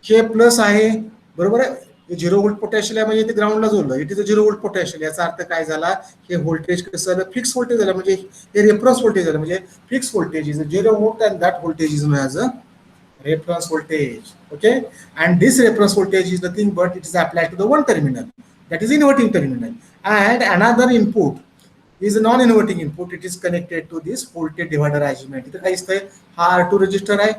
हे प्लस आहे, बरोबर आहे. हे 0 व्होल्ट पोटेन्शियल आहे, म्हणजे ते ग्राउंडला जोडलं, it is a 0 volt potential. याचा अर्थ काय झाला, हे व्होल्टेज कसं झालं, फिक्स व्होल्टेज झालं. म्हणजे हे रेफरन्स व्होल्टेज झालं, म्हणजे fix voltage is 0 volt and that voltage is known as a reference voltage. Okay, and this reference voltage is nothing but it is applied to the one terminal, that is inverting terminal, and another input is a non-inverting input. It is connected to this voltage divider arrangement. इथे काय दिसतंय, हा R2 register आहे,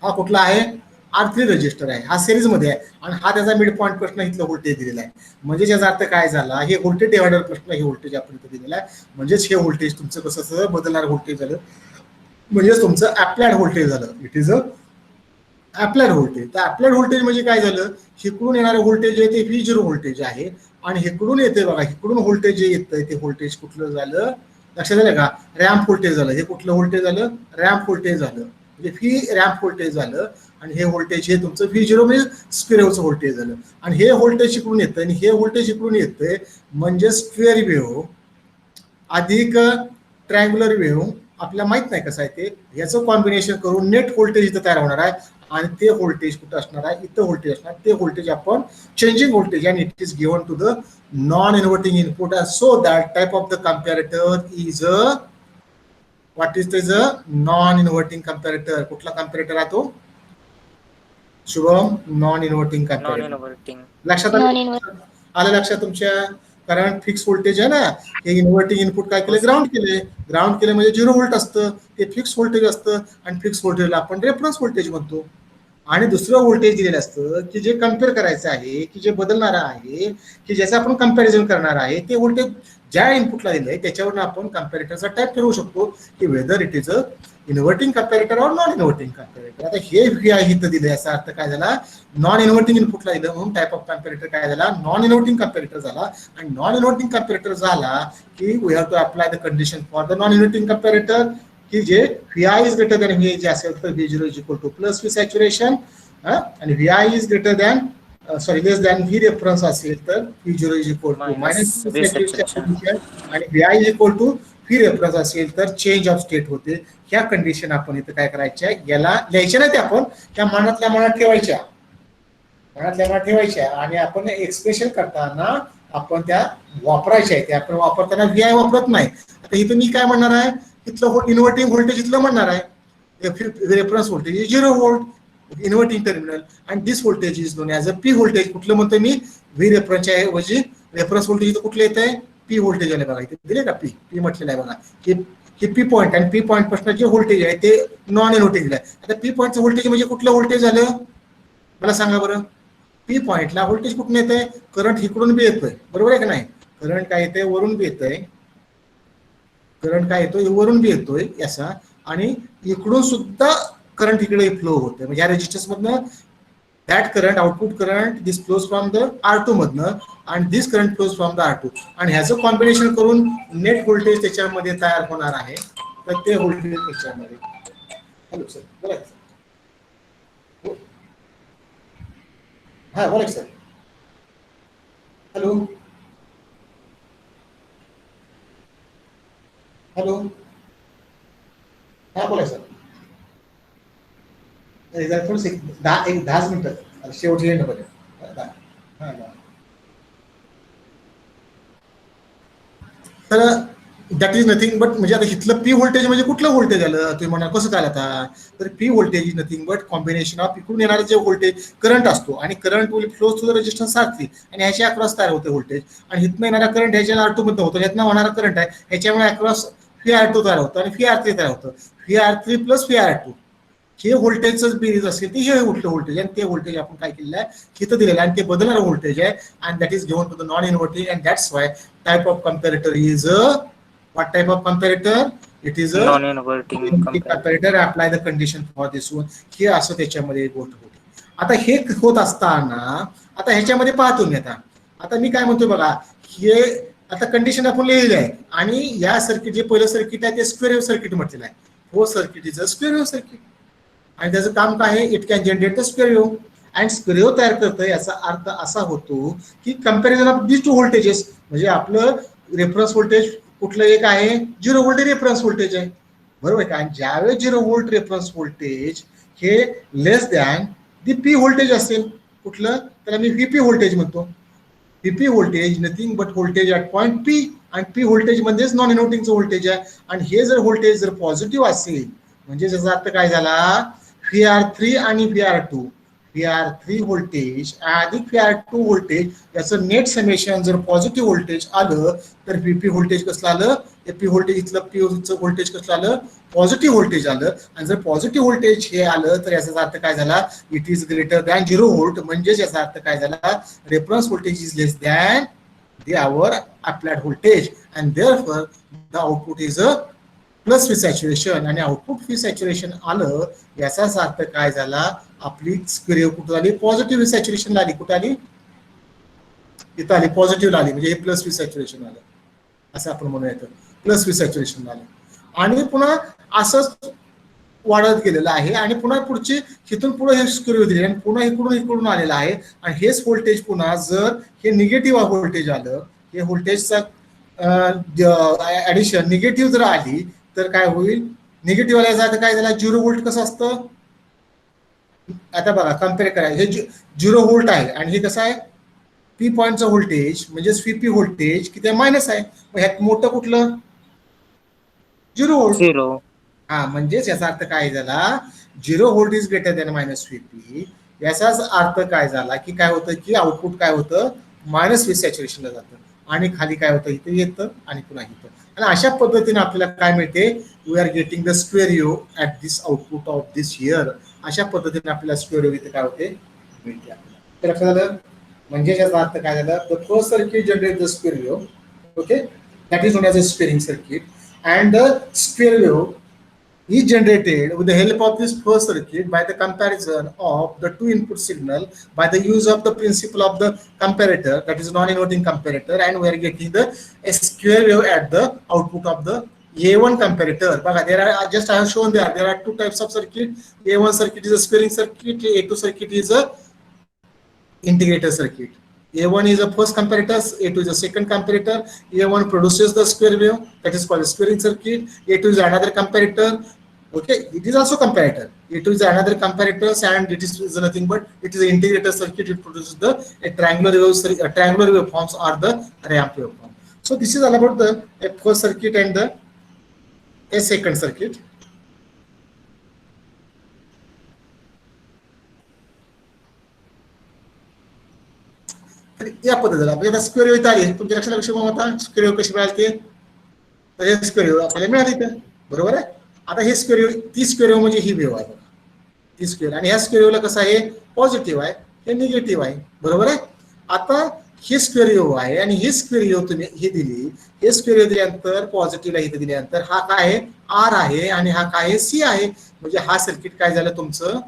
हा कुठला आहे, R3 register आहे, हा सिरीज मध्ये आहे, आणि हा त्याचा मिड पॉईंट प्रश्न इथलं व्होल्टेज दिलेला आहे. म्हणजे याचा अर्थ काय झाला, हे व्होल्टेज डिवायडर प्रश्न, हे व्होल्टेज आपण इथे दिलेला आहे. म्हणजेच हे व्होल्टेज तुमचं कसं बदलणार व्होल्टेज झालं, म्हणजे तुमचं अप्लाइड व्होल्टेज झालं. It is a applied voltage. तर अप्लाइड व्होल्टेज म्हणजे काय झालं, हिकडून येणारं व्होल्टेज आहे ते V0 व्होल्टेज आहे, आणि हिकडून येते बघा, हिकडून व्होल्टेज जे येतंय ते व्होल्टेज कुठलं झालं, लक्षात आलं का, रॅम्प व्होल्टेज झालं. हे कुठलं व्होल्टेज झालं, रॅम्प व्होल्टेज झालं, म्हणजे V रॅम्प व्होल्टेज झालं. आणि हे व्होल्टेज हे तुमचं V0 म्हणजे स्क्वेअरचं व्होल्टेज झालं. आणि हे व्होल्टेज इकडून येतं आणि हे व्होल्टेज इकडून येतंय, म्हणजे स्क्वेअर वेव्ह अधिक ट्रायंग्युलर वेव्ह, आपल्याला माहित नाही कसं आहे ते, याचं कॉम्बिनेशन करून नेट व्होल्टेज इथं तयार होणार आहे. आणि ते व्होल्टेज कुठं असणार आहे, इथं व्होल्टेज असणार. ते व्होल्टेज आपण चेंजिंग व्होल्टेज, आणि it is given to the non inverting input. So that type of the comparator is a, what is this, a non inverting comparator. कुठला कंपॅरेटर आहे तो, Shubham, non inverting non comparator. Inverting. लक्षात non आलं, inverting. आलं लक्षात तुमच्या. कारण fix voltage आहे ना, हे इन्व्हर्टिंग इनपुट काय केलं, ग्राउंड केले. ग्राउंड केलं म्हणजे 0 व्होल्ट असतं, ते फिक्स व्होल्टेज असतं, आणि फिक्स व्होल्टेजला आपण रेफरन्स व्होल्टेज म्हणतो. आणि दुसरं व्होल्टेज दिलेलं असतं की जे कम्पेअर करायचं आहे, की जे बदलणार आहे, की ज्याचं आपण कम्पॅरिझन करणार आहे, ते व्होल्टेज ज्या इनपुटला दिलंय त्याच्यावरून आपण कम्पॅरेटरचा टाईप ठरवू शकतो की whether it is a inverting comparator और नॉन इन्व्हर्टिंग कम्पॅरेटर. आता हे व्ही आहे इथं दिलं, याचा अर्थ काय झाला, नॉन इन्व्हर्टिंग इनपुटला दिलं म्हणून टाईप ऑफ कम्पॅरेटर काय झाला, नॉन इन्व्हर्टिंग कम्पॅरेटर झाला. आणि नॉन इन्व्हर्टिंग कम्पॅरेटर झाला की we have to apply the condition for the non inverting comparator, की जे V I is greater than V जे असेल तर V zero is equal to plus V saturation, आणि V I is greater than less than V reference असेल तर V zero is equal to minus minus V saturation. Saturation, आणि V I is equal to V reference असेल तर change of state होते. ह्या condition आपण इथं काय करायच्या, याला लिहायच्या नाही, ते आपण त्या मनातल्या मनात ठेवायच्या, मनातल्या मनात ठेवायच्या, आणि आपण एक्सप्रेशन करताना आपण त्या वापरायच्या आहे. ते आपण वापरताना व्ही आय वापरत नाही. आता इथं मी काय म्हणणार आहे, इथलं इन्व्हर्टिंग व्होल्टेज इथलं म्हणणार आहे, reference voltage is 0 volt inverting terminal, आणि this voltage is known as a P voltage. कुठलं म्हणतोय मी, व्ही रेफरन्सच्या ऐवजी रेफरन्स व्होल्टेज इथं कुठलं येत आहे, पी व्होल्टेज आले बघा, इथे दिले का पी, पी म्हटलेलं आहे बघा, हे पी पॉईंट, आणि पी पॉईंट पासून जे व्होल्टेज आहे ते नॉन इन्व्हर्टिंग आहे. आता पी पॉईंटचं व्होल्टेज म्हणजे कुठलं व्होल्टेज झालं मला सांगा बरं. पी पॉईंटला व्होल्टेज कुठून येतंय, करंट इकडून बी येतोय, बरोबर आहे का नाही, करंट काय येतंय वरून बी येतंय, करंट काय येतोय वरून बी येतोय असा, आणि इकडून सुद्धा करंट इकडे फ्लो होतोय. म्हणजे या रेजिस्टन्स मधनं that current, output current this flows from the R2 मधनं, आणि this current flows from the R2, आणि ह्याचं कॉम्बिनेशन करून नेट व्होल्टेज त्याच्यामध्ये तयार होणार आहे. तर ते व्होल्टेज त्याच्यामध्ये, हॅलो सर बोला सर, हा बोला सर, हॅलो हॅलो, हा बोला सर, थोडंसं एक 10 मिनिटं शेवटी येणं बरं. तर दॅट इज नथिंग बट, म्हणजे आता इथलं पी व्होल्टेज म्हणजे कुठलं व्होल्टेज आलं तुम्ही म्हणा, कसं काय आता, तर P voltage is nothing but combination of इकडून येणारे जे व्होल्टेज करंट असतो, आणि current will flow through the resistance R3, आणि ह्याच्या अक्रॉस तयार होते व्होल्टेज, आणि इथनं येणारा करंट ह्याच्या R2 मध्ये होतो, ह्यातनं होणारा करंट आहे ह्याच्यामुळे अक्रॉस व्ही R2 तयार होतं, आणि व्ही R3 तयार होतं, V R3 plus V R2, हे व्होल्टेजच बेरीज असेल ते हे उलट व्होल्टेज, आणि ते व्होल्टेज आपण काय केलेलं आहे इथं दिलेलं आहे, आणि ते बदलणारं व्होल्टेज आहे, and that is given to the non inverting, and that's why type of comparator is what type of comparator, it is a non inverting comparator. Comparator apply the condition for this one. हे असं त्याच्यामध्ये गोष्ट होते. आता हे होत असताना आता ह्याच्यामध्ये पाहतो मी, आता मी काय म्हणतो बघा, हे आता कंडिशन आपण लिहिली आहे, आणि या सर्किट जे पहिलं सर्किट आहे ते स्क्वेअर वेव्ह सर्किट म्हटलेलं आहे, हो circuit is a square wave circuit, आणि त्याचं काम काय आहे, it can generate the square wave, and square wave तयार करतं. याचा अर्थ असा होतो की comparison of this two voltages, म्हणजे आपलं रेफरन्स व्होल्टेज कुठलं एक आहे, 0 व्होल्ट रेफरन्स व्होल्टेज आहे, बरोबर आहे का, आणि ज्यावेळेस 0 व्होल्ट रेफरन्स व्होल्टेज हे लेस दॅन दी पी व्होल्टेज असेल, कुठलं त्याला मी व्हीपी व्होल्टेज म्हणतो, VP voltage nothing but voltage at point P, आणि पी व्होल्टेज म्हणजेच नॉन इन्व्हर्टिंगचं व्होल्टेज आहे, आणि हे जर व्होल्टेज जर पॉझिटिव्ह असेल म्हणजे त्याचा अर्थ काय झाला, VR3 आणि VR2, VR3 व्होल्टेज अधिक VR2 व्होल्टेज याचं नेट समेशन जर पॉझिटिव्ह व्होल्टेज आलं तर व्हीपी व्होल्टेज कसलं आलं, पी व्होल्टेज इथलं पीचं व्होल्टेज कसलं आलं, पॉझिटिव्ह व्होल्टेज आलं, आणि जर पॉझिटिव्ह व्होल्टेज हे आलं तर याचा अर्थ काय झाला, it is greater than 0 volt, म्हणजेच याचा अर्थ काय झाला, reference voltage is less than the our applied voltage, and therefore the output is a plus V saturation, आणि आउटपुट व्ही सॅच्युरेशन आलं याचाच अर्थ काय झाला, आपली स्क्वेअर वेव्ह कुठं आली, पॉझिटिव्ह व्ही सॅच्युरेशन आली, कुठं आली, इथं आली, पॉझिटिव्ह आली, म्हणजे हे प्लस व्ही सॅच्युरेशन आलं, असं आपण म्हणूया, प्लस व्ही सॅच्युरेशन आलं, आणि पुन्हा असंच वाढत गेलेलं आहे, आणि पुन्हा पुढची इथून पुढे हे स्क्वेअर वेव्ह दिली, आणि पुन्हा इकडून आलेलं आहे, आणि हेच व्होल्टेज पुन्हा जर हे निगेटिव्ह व्होल्टेज आलं, हे व्होल्टेजचा ऍडिशन निगेटिव्ह जर आली तर काय होईल, निगेटिव्ह आल्याचा अर्थ काय झाला, 0 व्होल्ट कसं असतं, आता बघा कम्पेअर करा, हे 0 व्होल्ट आहे, आणि हे कसं आहे, पी पॉईंटचं व्होल्टेज म्हणजेच व्हीपी व्होल्टेज किती मायनस आहे, मग ह्यात मोठं कुठलं, 0 व्होल्ट, 0. हा म्हणजेच याचा अर्थ काय झाला, 0 volt is greater than minus VP, याचाच अर्थ काय झाला की काय होतं की आउटपुट काय होतं, मायनस व्ही सॅच्युरेशनला जातं, आणि खाली काय होतं इथे येतं, आणि पुन्हा येतं, आणि अशा पद्धतीने आपल्याला काय मिळते, we are getting the square wave at this output of this here, अशा पद्धतीने आपल्याला स्क्वेअर वेव्ह इथे काय होते मिळते आपल्याला. तर लक्षात आलं. म्हणजे याचा अर्थ काय झाला, the first circuit generate the square wave, okay, that is non as a squaring circuit, and the square wave is generated with the help of this first circuit by the comparison of the two input signal by the use of the principle of the comparator, that is non-inverting comparator, and we are getting the a square wave at the output of the A1 comparator. There are, just I have shown there are two types of circuit. A1 circuit is a squaring circuit, A2 circuit is a integrator circuit. A1 is a first comparator, A2 is a second comparator. A1 produces the square wave, that is called a squaring circuit. A2 is another comparator. Okay, it is also comparator. A2 is another comparator, and it is nothing but it is an integrator circuit. It produces the a triangular waveforms or the ramp waveform. So this is all about the first circuit and the a second circuit. या पद्धतीला म्हणजे square wave आली तुमच्या लक्षात विषय होता. Square wave कशी मिळाली तर हे स्क्वेअर वेव्ह आपल्याला मिळाली का, बरोबर आहे. आता हे स्क्वेअर वेव्ह, ती स्क्वेअर वेव्ह म्हणजे ही वेव्ह आहे बघा, ती स्क्वेअर, आणि ह्या स्क्वेअर वेव्हला कसं आहे पॉझिटिव्ह आहे, हे निगेटिव्ह आहे, बरोबर आहे. आता ही स्क्वेअर वेव्ह आहे आणि ही स्क्वेअर वेव्ह तुम्ही ही दिली, हे स्क्वेअर वेव्ह दिल्यानंतर पॉझिटिव्हला इथे दिल्यानंतर हा काय आहे आर आहे आणि हा काय आहे सी आहे. म्हणजे हा सर्किट काय झालं तुमचं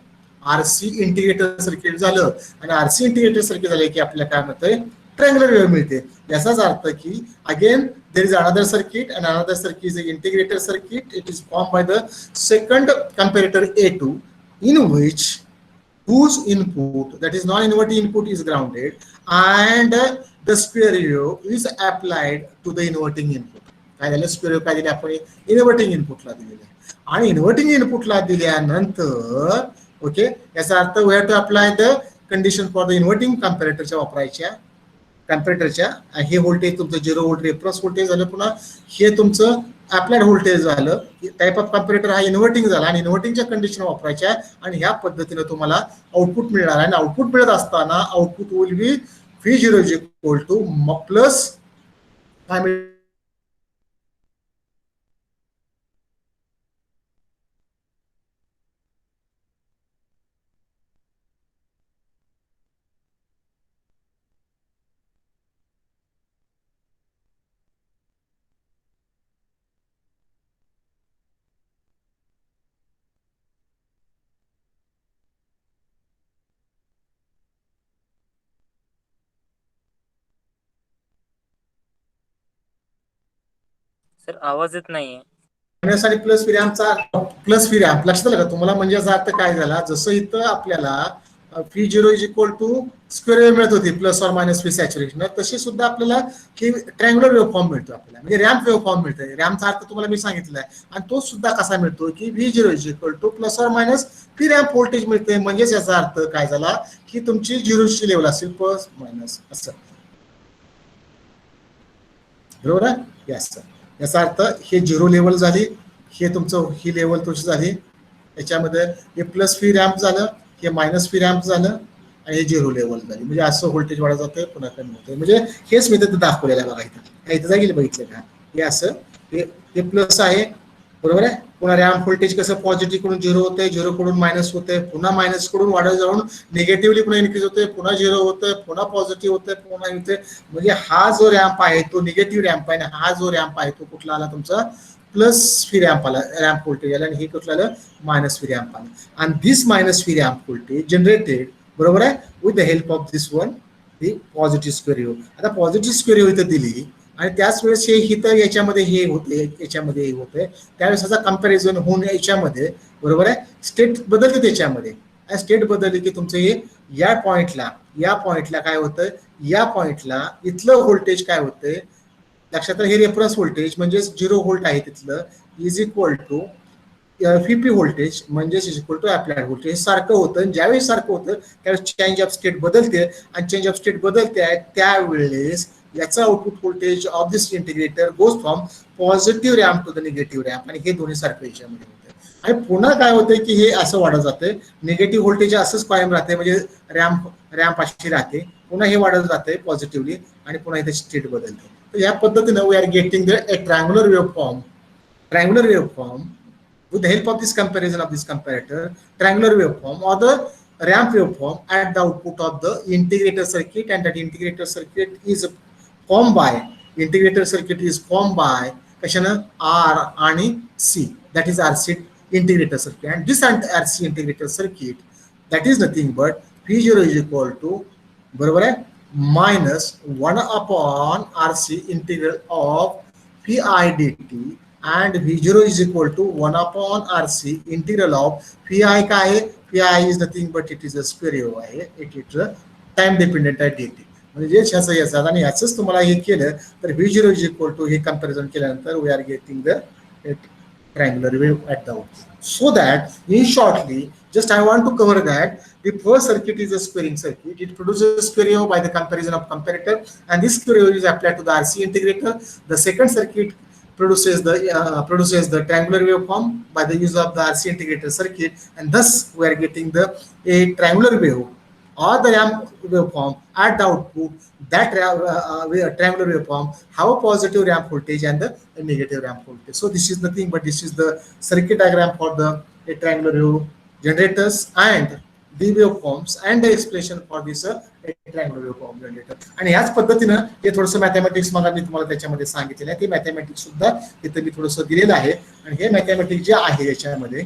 आरसी इंटिग्रेटर सर्किट झालं, आणि आरसी इंटिग्रेटर सर्किट झालं की आपल्याला काय म्हणतंय ट्रायंगुलर वेव्ह मिळते. याचाच अर्थ की again there is another circuit, and another circuit is an integrator circuit. It is formed by the second comparator A2, in which whose input, that is non-inverting input, is grounded, and the square wave is applied to the inverting input. काय झालं square wave काय दिले आपण inverting इनपुटला दिलेले, आणि inverting इनपुटला दिल्यानंतर ओके याचा अर्थ we have to apply the condition for the inverting कंपॅरेटरच्या वापरायच्या कंपॅरेटरच्या. हे व्होल्टेज तुमचं 0 व्होल्ट रेफरन्स व्होल्टेज झालं, पुन्हा हे तुमचं अप्लाइड व्होल्टेज झालं. टाइप ऑफ कंपॅरेटर हा इन्व्हर्टिंग झाला आणि इन्व्हर्टिंगच्या कंडिशन वापरायच्या, आणि ह्या पद्धतीने तुम्हाला आउटपुट मिळणार. आणि आउटपुट मिळत असताना output will be V0 is equal to plus काय सर आवाज येत नाहीये. आणि प्लस फिरॅमचा प्लस फिरॅम लक्षात आलं का तुम्हाला. म्हणजे याचा अर्थ काय झाला, जसं इथं आपल्याला V0 is equal to square wave मिळत होती plus or minus V saturation, तशी सुद्धा आपल्याला की ट्रायंगुलर वेव्ह फॉर्म मिळतो आपल्याला, म्हणजे रॅम्प वेव्ह फॉर्म मिळतोय. रॅम्पचा अर्थ तुम्हाला मी सांगितलं आहे, आणि तो सुद्धा कसा मिळतो की V0 is equal to plus or minus फी रॅम्प व्होल्टेज मिळते. म्हणजेच याचा अर्थ काय झाला की तुमची झिरोची लेवल असेल प्लस मायनस असं, बरोबर आहे. याचा अर्थ हे 0 लेवल झाली, हे तुमचं ही लेवल तुमची झाली, याच्यामध्ये हे प्लस फी रॅम्प झालं, हे मायनस फी रॅम्प झालं, आणि हे 0 लेवल झाली. म्हणजे असं व्होल्टेज वाढत जातंय पुन्हा कमी होतंय. म्हणजे हेच मी तिथं दाखवलेलं आहे बघा, इथं जाईल बघितलं का, हे असं हे प्लस आहे, बरोबर आहे. पुन्हा रॅम्प व्होल्टेज कसं पॉझिटिव्ह कडून 0 होतंय, 0 कडून मायनस होतंय, पुन्हा मायनस कडून वाढत जाऊन निगेटिव्हली पुन्हा इन्क्रीज होतोय, पुन्हा 0 होतंय, पुन्हा पॉझिटिव्ह होतंय, पुन्हा होतंय. म्हणजे हा जो रॅम्प आहे तो निगेटिव्ह रॅम्प आहे, आणि हा जो रॅम्प आहे तो कुठला आला तुमचा प्लस फी रॅम्प आला, रॅम्प व्होल्टेज आला, आणि हे कुठलं आलं मायनस फी रॅम्प आला. आणि दिस मायनस फी रॅम्प व्होल्टेज जनरेटेड, बरोबर आहे, with the help of this one the positive square wave. आता पॉझिटिव्ह स्क्वेअर वेव्ह इथं दिली, आणि त्याच वेळेस हे इथं याच्यामध्ये हे होते, याच्यामध्ये हे होते, त्यावेळेस त्याचा कंपॅरिझन होऊन याच्यामध्ये, बरोबर आहे, स्टेट बदलते. त्याच्यामध्ये स्टेट बदलली की तुमचं हे या पॉइंटला काय होतं, या पॉइंटला इथलं व्होल्टेज काय होतंय लक्षात. हे रेफरन्स व्होल्टेज म्हणजे 0 व्होल्ट आहे तिथलं, is equal to VP voltage म्हणजे is equal to applied voltage. हे सारखं होतं, ज्यावेळी सारखं होतं त्यावेळेस चेंज ऑफ स्टेट बदलते, आणि चेंज ऑफ स्टेट बदलते आहे त्यावेळेस याचा output voltage of this integrator goes from positive ramp to the negative ramp, आणि हे दोन्ही सारखं याच्यामध्ये होतं. आणि पुन्हा काय होतंय की हे असं वाढत जातंय, निगेटिव्ह व्होल्टेज असंच कायम राहते, म्हणजे रॅम्प अशी राहते, पुन्हा हे वाढत जाते पॉझिटिव्हली, आणि पुन्हा इथे स्टेट बदलते. तर या पद्धतीनं we are getting the triangular wave form with the help of this comparison of this comparator, triangular waveform or the ramp waveform at the output of the integrator circuit, and that integrator circuit is formed by कशानं R आणि C, that is RC integrator circuit, and this RC integrator circuit, that is nothing but V0 is equal to बरोबर आहे minus 1 upon RC integral of Phi dt, and V0 is equal to 1 upon RC integral of Phi काय आहे, Phi is nothing but it is a square wave आहे, it is a time dependent आहे dt. म्हणजे ह्याचं याचं आणि ह्याचंच तुम्हाला हे केलं तर V0 is equal to हे कंपॅरिझन केल्यानंतर we are getting the triangular wave at the output. So that in shortly, just I want to cover that the first circuit is a squaring circuit. It produces square wave by the comparison of comparator, and this square wave is applied to the RC integrator. The second circuit produces the triangular waveform by the use of the RC integrator circuit, and thus we are getting a triangular wave or the ramp waveform at the output. That triangular waveform have a positive ramp voltage and the negative ramp voltage. So this is nothing but this is the circuit diagram for the triangular wave generators and the waveforms and the expression for this triangular waveform generator. आणि याच पद्धतीनं हे थोडंसं mathematics मला मी तुम्हाला त्याच्यामध्ये सांगितलेलं आहे, ते मॅथमॅटिक्स सुद्धा इथं मी थोडंसं दिलेलं आहे. आणि हे मॅथमॅटिक्स जे आहे याच्यामध्ये,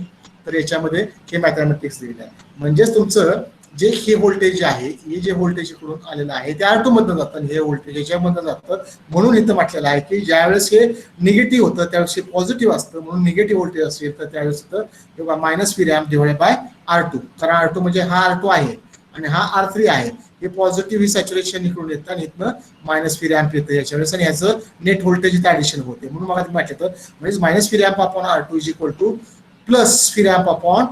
तर याच्यामध्ये हे मॅथमॅटिक्स दिलेलं आहे. म्हणजेच तुमचं जे हे व्होल्टेज आहे, हे जे व्होल्टेज इकडून आलेलं आहे ते R2 मधनं जातं, हे व्होल्टेज याच्यामधनं जातं. म्हणून इथं म्हटलेलं आहे की ज्यावेळेस हे निगेटिव्ह होतं त्यावेळेस हे पॉझिटिव्ह असतं, म्हणून निगेटिव्ह व्होल्टेज असेल तर त्यावेळेस minus V ramp divide by R2. कारण R2 म्हणजे हा R2 आहे आणि हा R3 आहे. हे पॉझिटिव्ह सॅच्युरेशन इकडून येतं आणि इथनं मायनस व्ही रॅम्प येतं याच्या वेळेस, आणि ह्याचं नेट व्होल्टेज इथं ऍडिशन होते. म्हणून मला म्हटलं तर म्हणजे minus V ramp upon R2 is equal to plus V ramp upon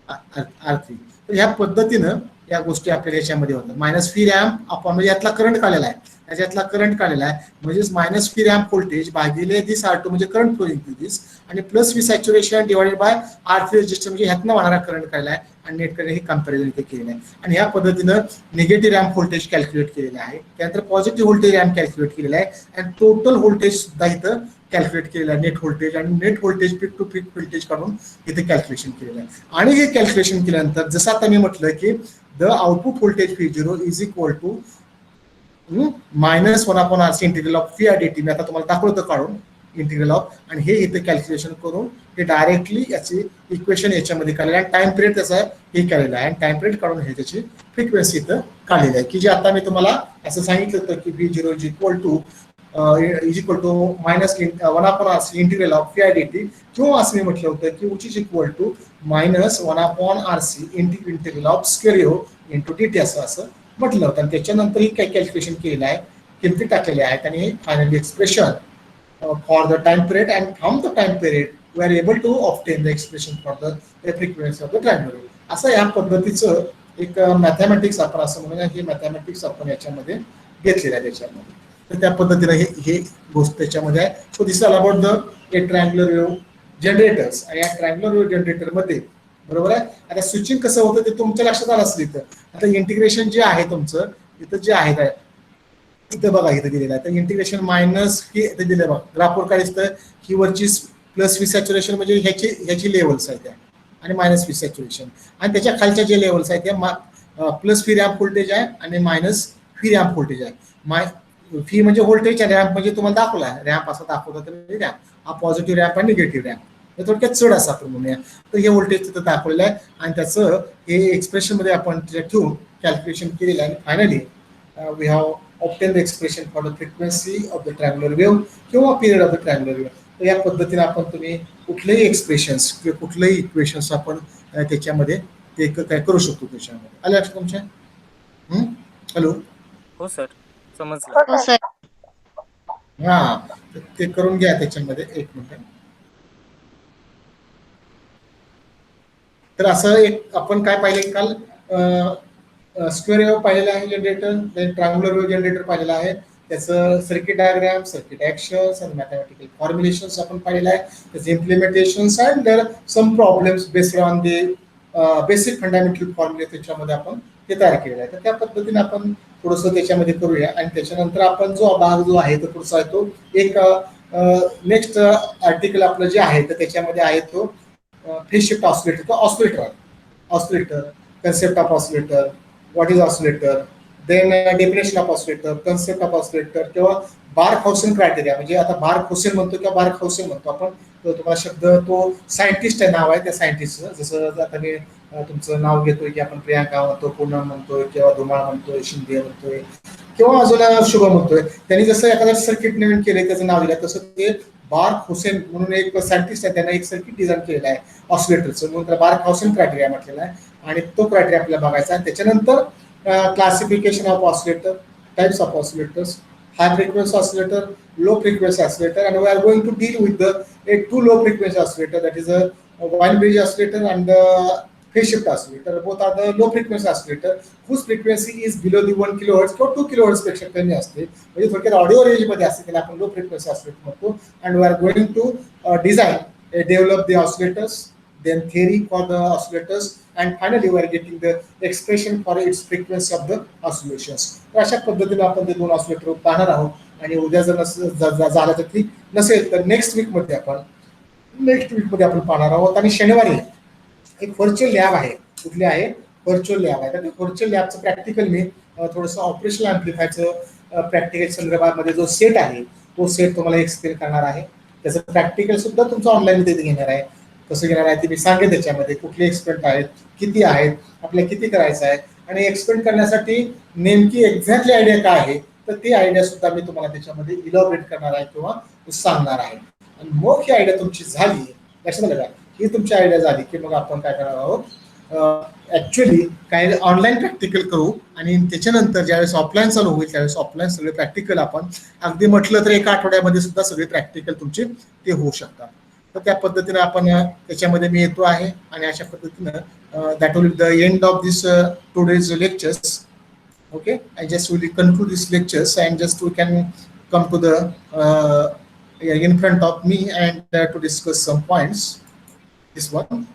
R3. तर ह्या पद्धतीनं या गोष्टी आपल्याला याच्यामध्ये होतात. मायनस व्ही रॅम्प अपॉन म्हणजे यातला करंट काढलेला आहे, त्याच्यातला करंट काढलेला आहे म्हणजेच मायनस व्ही रॅम्प व्होल्टेज भागिले दिस R2 म्हणजे करंट फ्लोइंग टू दिस, आणि plus V saturation divided by R3 resistor म्हणजे ह्यातनं वाहणारा करंट काढला आहे, आणि नेट करंट हे कंपॅरिझन इथे केलेलं आहे. आणि ह्या पद्धतीनं निगेटिव्ह रॅम्प व्होल्टेज कॅल्क्युलेट केलेलं आहे, त्यानंतर पॉझिटिव्ह व्होल्टेज रॅम्प कॅल्क्युलेट केलेला आहे, आणि टोटल व्होल्टेज सुद्धा इथं कॅल्क्युलेट केलेलं आहे, नेट व्होल्टेज आणि net voltage peak to peak voltage काढून इथे कॅल्क्युलेशन केलेलं आहे. आणि हे कॅल्क्युलेशन केल्यानंतर जसं आता मी म्हटलं की the output voltage V0 is equal to minus 1 upon RC integral of Phi dt. मी आता तुम्हाला दाखवतो काढून इंटिग्रल ऑफ, आणि हे इथे कॅल्क्युलेशन करून हे डायरेक्टली याची इक्वेशन याच्यामध्ये काढलेलं आहे. टाइम पिरियड त्याचा हे केलेलं आहे, आणि टाइम पिरियड काढून हे त्याची फ्रिक्वेन्सी इथं काढलेली आहे, की जे आता मी तुम्हाला असं सांगितलं होतं की V0 is equal to minus 1 upon RC integral of Phi dt, किंवा असं मी म्हटलं होतं की which is equal to minus 1 upon RC integral of square wave into dt असं म्हटलं होतं. आणि त्याच्यानंतर ही काही कॅल्क्युलेशन केलेलं आहे, किमती टाकलेल्या आहेत, आणि finally expression for the time period, and from the time period we are able to obtain the expression for the frequency of the triangle. असं या पद्धतीचं एक मॅथमॅटिक्स आपण असं म्हणूया, हे मॅथमॅटिक्स आपण याच्यामध्ये घेतलेलं आहे त्याच्यामध्ये. तर त्या पद्धतीने हे गोष्ट त्याच्यामध्ये आहे. So this all about the triangular wave generators. आणि या ट्रायंगुलर वेव्ह जनरेटरमध्ये बरोबर आहे, आता स्विचिंग कसं होतं ते तुमच्या लक्षात आलं असेल. इथं आता इंटिग्रेशन जे आहे तुमचं इथं जे आहे इथं बघा इथं दिलेलं आहे, तर इंटिग्रेशन मायनस ही इथं दिलं बघा ग्राफवर काय दिसतं की वरची प्लस व्ही सॅच्युरेशन म्हणजे ह्याची लेवल्स आहेत त्या, आणि मायनस व्ही सॅच्युरेशन, आणि त्याच्या खालच्या जे लेवल्स आहेत त्या प्लस व्ही रॅम्प व्होल्टेज आहे आणि मायनस व्ही रॅम्प व्होल्टेज आहे. फी म्हणजे व्होल्टेज, रॅम्प म्हणजे तुम्हाला दाखवला रॅम्प असं दाखवतं, तर रॅम्प हा पॉझिटिव्ह रॅम्प आणि निगेटिव्ह रॅम्प, थोडक्यात चढ असं आपण म्हणूया. तर हे व्होल्टेज तिथं दाखवलेलं आहे, आणि त्याचं हे एक्सप्रेशन मध्ये आपण ठेवून कॅल्क्युलेशन केलेलं आहे. आणि finally we have obtain the expression for the frequency of the triangular wave किंवा period of the triangular wave. तर या पद्धतीने आपण तुम्ही कुठलेही एक्सप्रेशन्स किंवा कुठलेही इक्वेशन्स आपण त्याच्यामध्ये ते काय करू शकतो त्याच्यामध्ये. आलं लक्षात तुमच्या? हॅलो. हो सर, समजलं. हो सर. हा, ते करून घ्या त्याच्यामध्ये. एक मिनिट. तर असं एक आपण काय पाहिले काल, स्क्वेअर वेव्ह पाहिलेला आहे जनरेटर, ट्रायंगुलर वेव्ह जनरेटर पाहिलेला आहे, त्याचं सर्किट डायग्राम, सर्किट ऍक्शन्स आणि मॅथमॅटिकल फॉर्म्युलेशन्स आपण पाहिलेलं आहे, त्याचे implementations and there some problems based on the basic fundamental फॉर्म्युले त्याच्यामध्ये आपण ते तयार केलेलं आहे. तर त्या पद्धतीने आपण थोडंसं त्याच्यामध्ये करूया, आणि त्याच्यानंतर आपण जो भाग जो आहे तो पुढचा आहे तो एक नेक्स्ट आर्टिकल आपलं जे आहे तर त्याच्यामध्ये आहे तो फेज शिफ्ट ऑसिलेटर किंवा oscillator concept of oscillator, what is oscillator, then definition of oscillator, concept of oscillator किंवा बार्कहाउसेन क्रायटेरिया. म्हणजे आता बार्कहाउसेन म्हणतो किंवा बार्कहाउसेन म्हणतो आपण, तो तुम्हाला शब्द, तो सायंटिस्ट आहे, नाव आहे त्या सायंटिस्टचं. जसं आता मी तुमचं नाव घेतोय की आपण प्रियांका म्हणतो, पूनम म्हणतोय किंवा धुमाळ म्हणतोय, शिंदे म्हणतोय किंवा अजून शुभम म्हणतोय. त्यांनी जसं एखादं सर्किट नवीन केलंय त्याचं नाव दिलं, तसं ते बार्क हुसेन म्हणून एक सायंटिस्ट आहे, त्यांना एक सर्किट डिझाईन केलेलं आहे ऑसिलेटरचं, म्हणून त्याला बार्कहाउसेन क्रायटेरिया म्हटलेला आहे. आणि तो क्रायटेरिया आपल्याला बघायचा आहे. त्याच्यानंतर classification of oscillator, types of oscillators, high frequency oscillator, low frequency oscillator, and we are going to deal with a two low frequency oscillator, that is a wine bridge oscillator and phase shift oscillator. Both are the low frequency oscillator whose frequency is below the 1 kilohertz किंवा 2 kilohertz पेक्षा कमी असते. म्हणजे थोडक्यात audio range मध्ये असते, त्याला आपण लो फ्रिक्वेन्सी ऑसिलेटर म्हणतो. and we are going to design, develop the oscillators, then theory for the oscillators, and finally we are getting the expression for its frequency of the oscillations. तर अशा पद्धतीने आपण ते दोन ऑसिलेटर पाहणार आहोत. आणि उद्या जर झालं तर ठीक, नसेल तर नेक्स्ट वीक मध्ये आपण पाहणार आहोत. आणि शनिवारी एक व्हर्च्युअल लॅब आहे. कुठली आहे? व्हर्च्युअल लॅब आहे. तर ते व्हर्च्युअल लॅबचं प्रॅक्टिकल मी थोडंसं ऑपरेशनल ॲम्प्लिफायरचं प्रॅक्टिकल संदर्भामध्ये जो सेट आहे तो सेट तुम्हाला एक्सप्लेन करणार आहे. त्याचं प्रॅक्टिकल सुद्धा तुमचं ऑनलाईन तिथे घेणार आहे. कसं घेणार आहे ते मी सांगेन. त्याच्यामध्ये कुठले एक्सपेरिमेंट आहेत, किती आहेत, आपल्याला किती करायचं आहे, आणि एक्सपेरिमेंट करण्यासाठी नेमकी एक्झॅक्टली आयडिया काय आहे, तर ती आयडिया सुद्धा मी तुम्हाला त्याच्यामध्ये इलॉबरेट करणार आहे किंवा सांगणार आहे. आणि मग ही आयडिया तुमची झाली, लक्षात आलं का, ही तुमची आयडिया झाली की मग आपण काय करणार आहोत, ऍक्च्युअली काय ऑनलाईन प्रॅक्टिकल करू. आणि त्याच्यानंतर ज्यावेळेस ऑफलाईन चालू होईल त्यावेळेस ऑफलाईन सगळे प्रॅक्टिकल आपण अगदी म्हटलं तर एका आठवड्यामध्ये सुद्धा सगळे प्रॅक्टिकल तुमचे ते होऊ शकतात. तर त्या पद्धतीने आपण त्याच्यामध्ये मी येतो आहे. आणि अशा पद्धतीनं that will the end of this today's lectures. Okay, I just will conclude these lectures and just we can come to the in front of me and to discuss some points. This one.